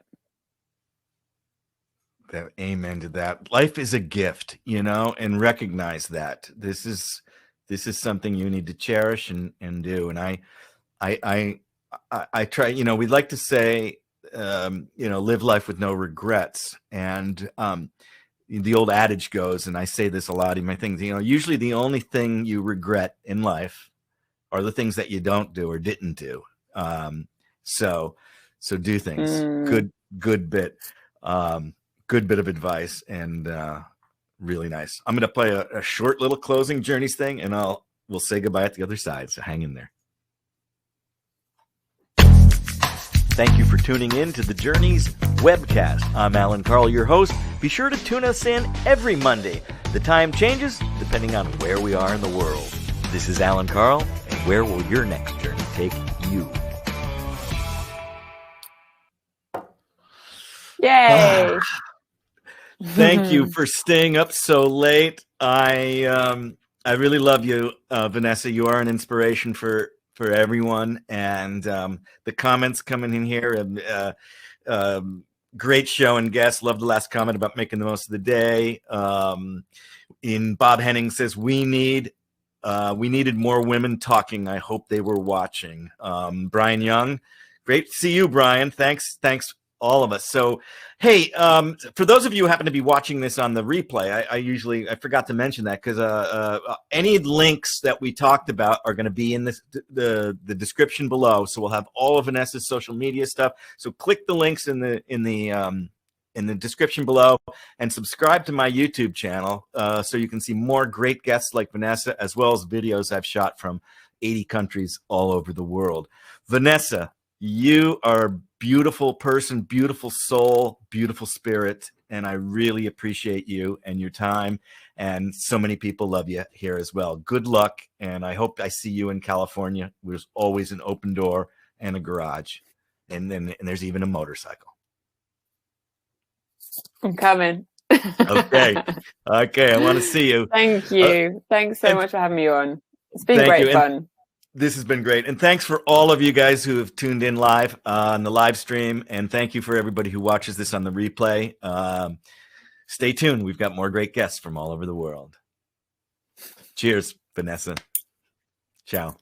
Amen to that. Life is a gift, and recognize that. This is something you need to cherish and do. And I try, we'd like to say, live life with no regrets. And the old adage goes, and I say this a lot in my things, usually the only thing you regret in life are the things that you don't do or didn't do. So do things. Good bit of advice, and really nice. I'm going to play a short little closing Journeys thing, and we'll say goodbye at the other side. So hang in there. Thank you for tuning in to the Journeys Webcast. I'm Allan Karl, your host. Be sure to tune us in every Monday. The time changes depending on where we are in the world. This is Allan Karl, and where will your next journey take you? Yay! Thank you for staying up so late. I really love you, Vanessa. You are an inspiration for everyone, and the comments coming in here. Great show and guests. Love the last comment about making the most of the day. In Bob Henning says we needed more women talking. I hope they were watching. Brian Young, great to see you, Brian. Thanks. All of us. So, hey, for those of you who happen to be watching this on the replay, I forgot to mention that because any links that we talked about are going to be in the description below. So we'll have all of Vanessa's social media stuff. So click the links in the description below and subscribe to my YouTube channel so you can see more great guests like Vanessa, as well as videos I've shot from 80 countries all over the world. Vanessa, you are a beautiful person, beautiful soul, beautiful spirit, and I really appreciate you and your time, and so many people love you here as well. Good luck, and I hope I see you in California. There's always an open door and a garage, and there's even a motorcycle. I'm coming. Okay, I want to see you. Thank you. Thanks so much for having me on. It's been great fun. This has been great. And thanks for all of you guys who have tuned in live on the live stream. And thank you for everybody who watches this on the replay. Stay tuned. We've got more great guests from all over the world. Cheers, Vanessa. Ciao.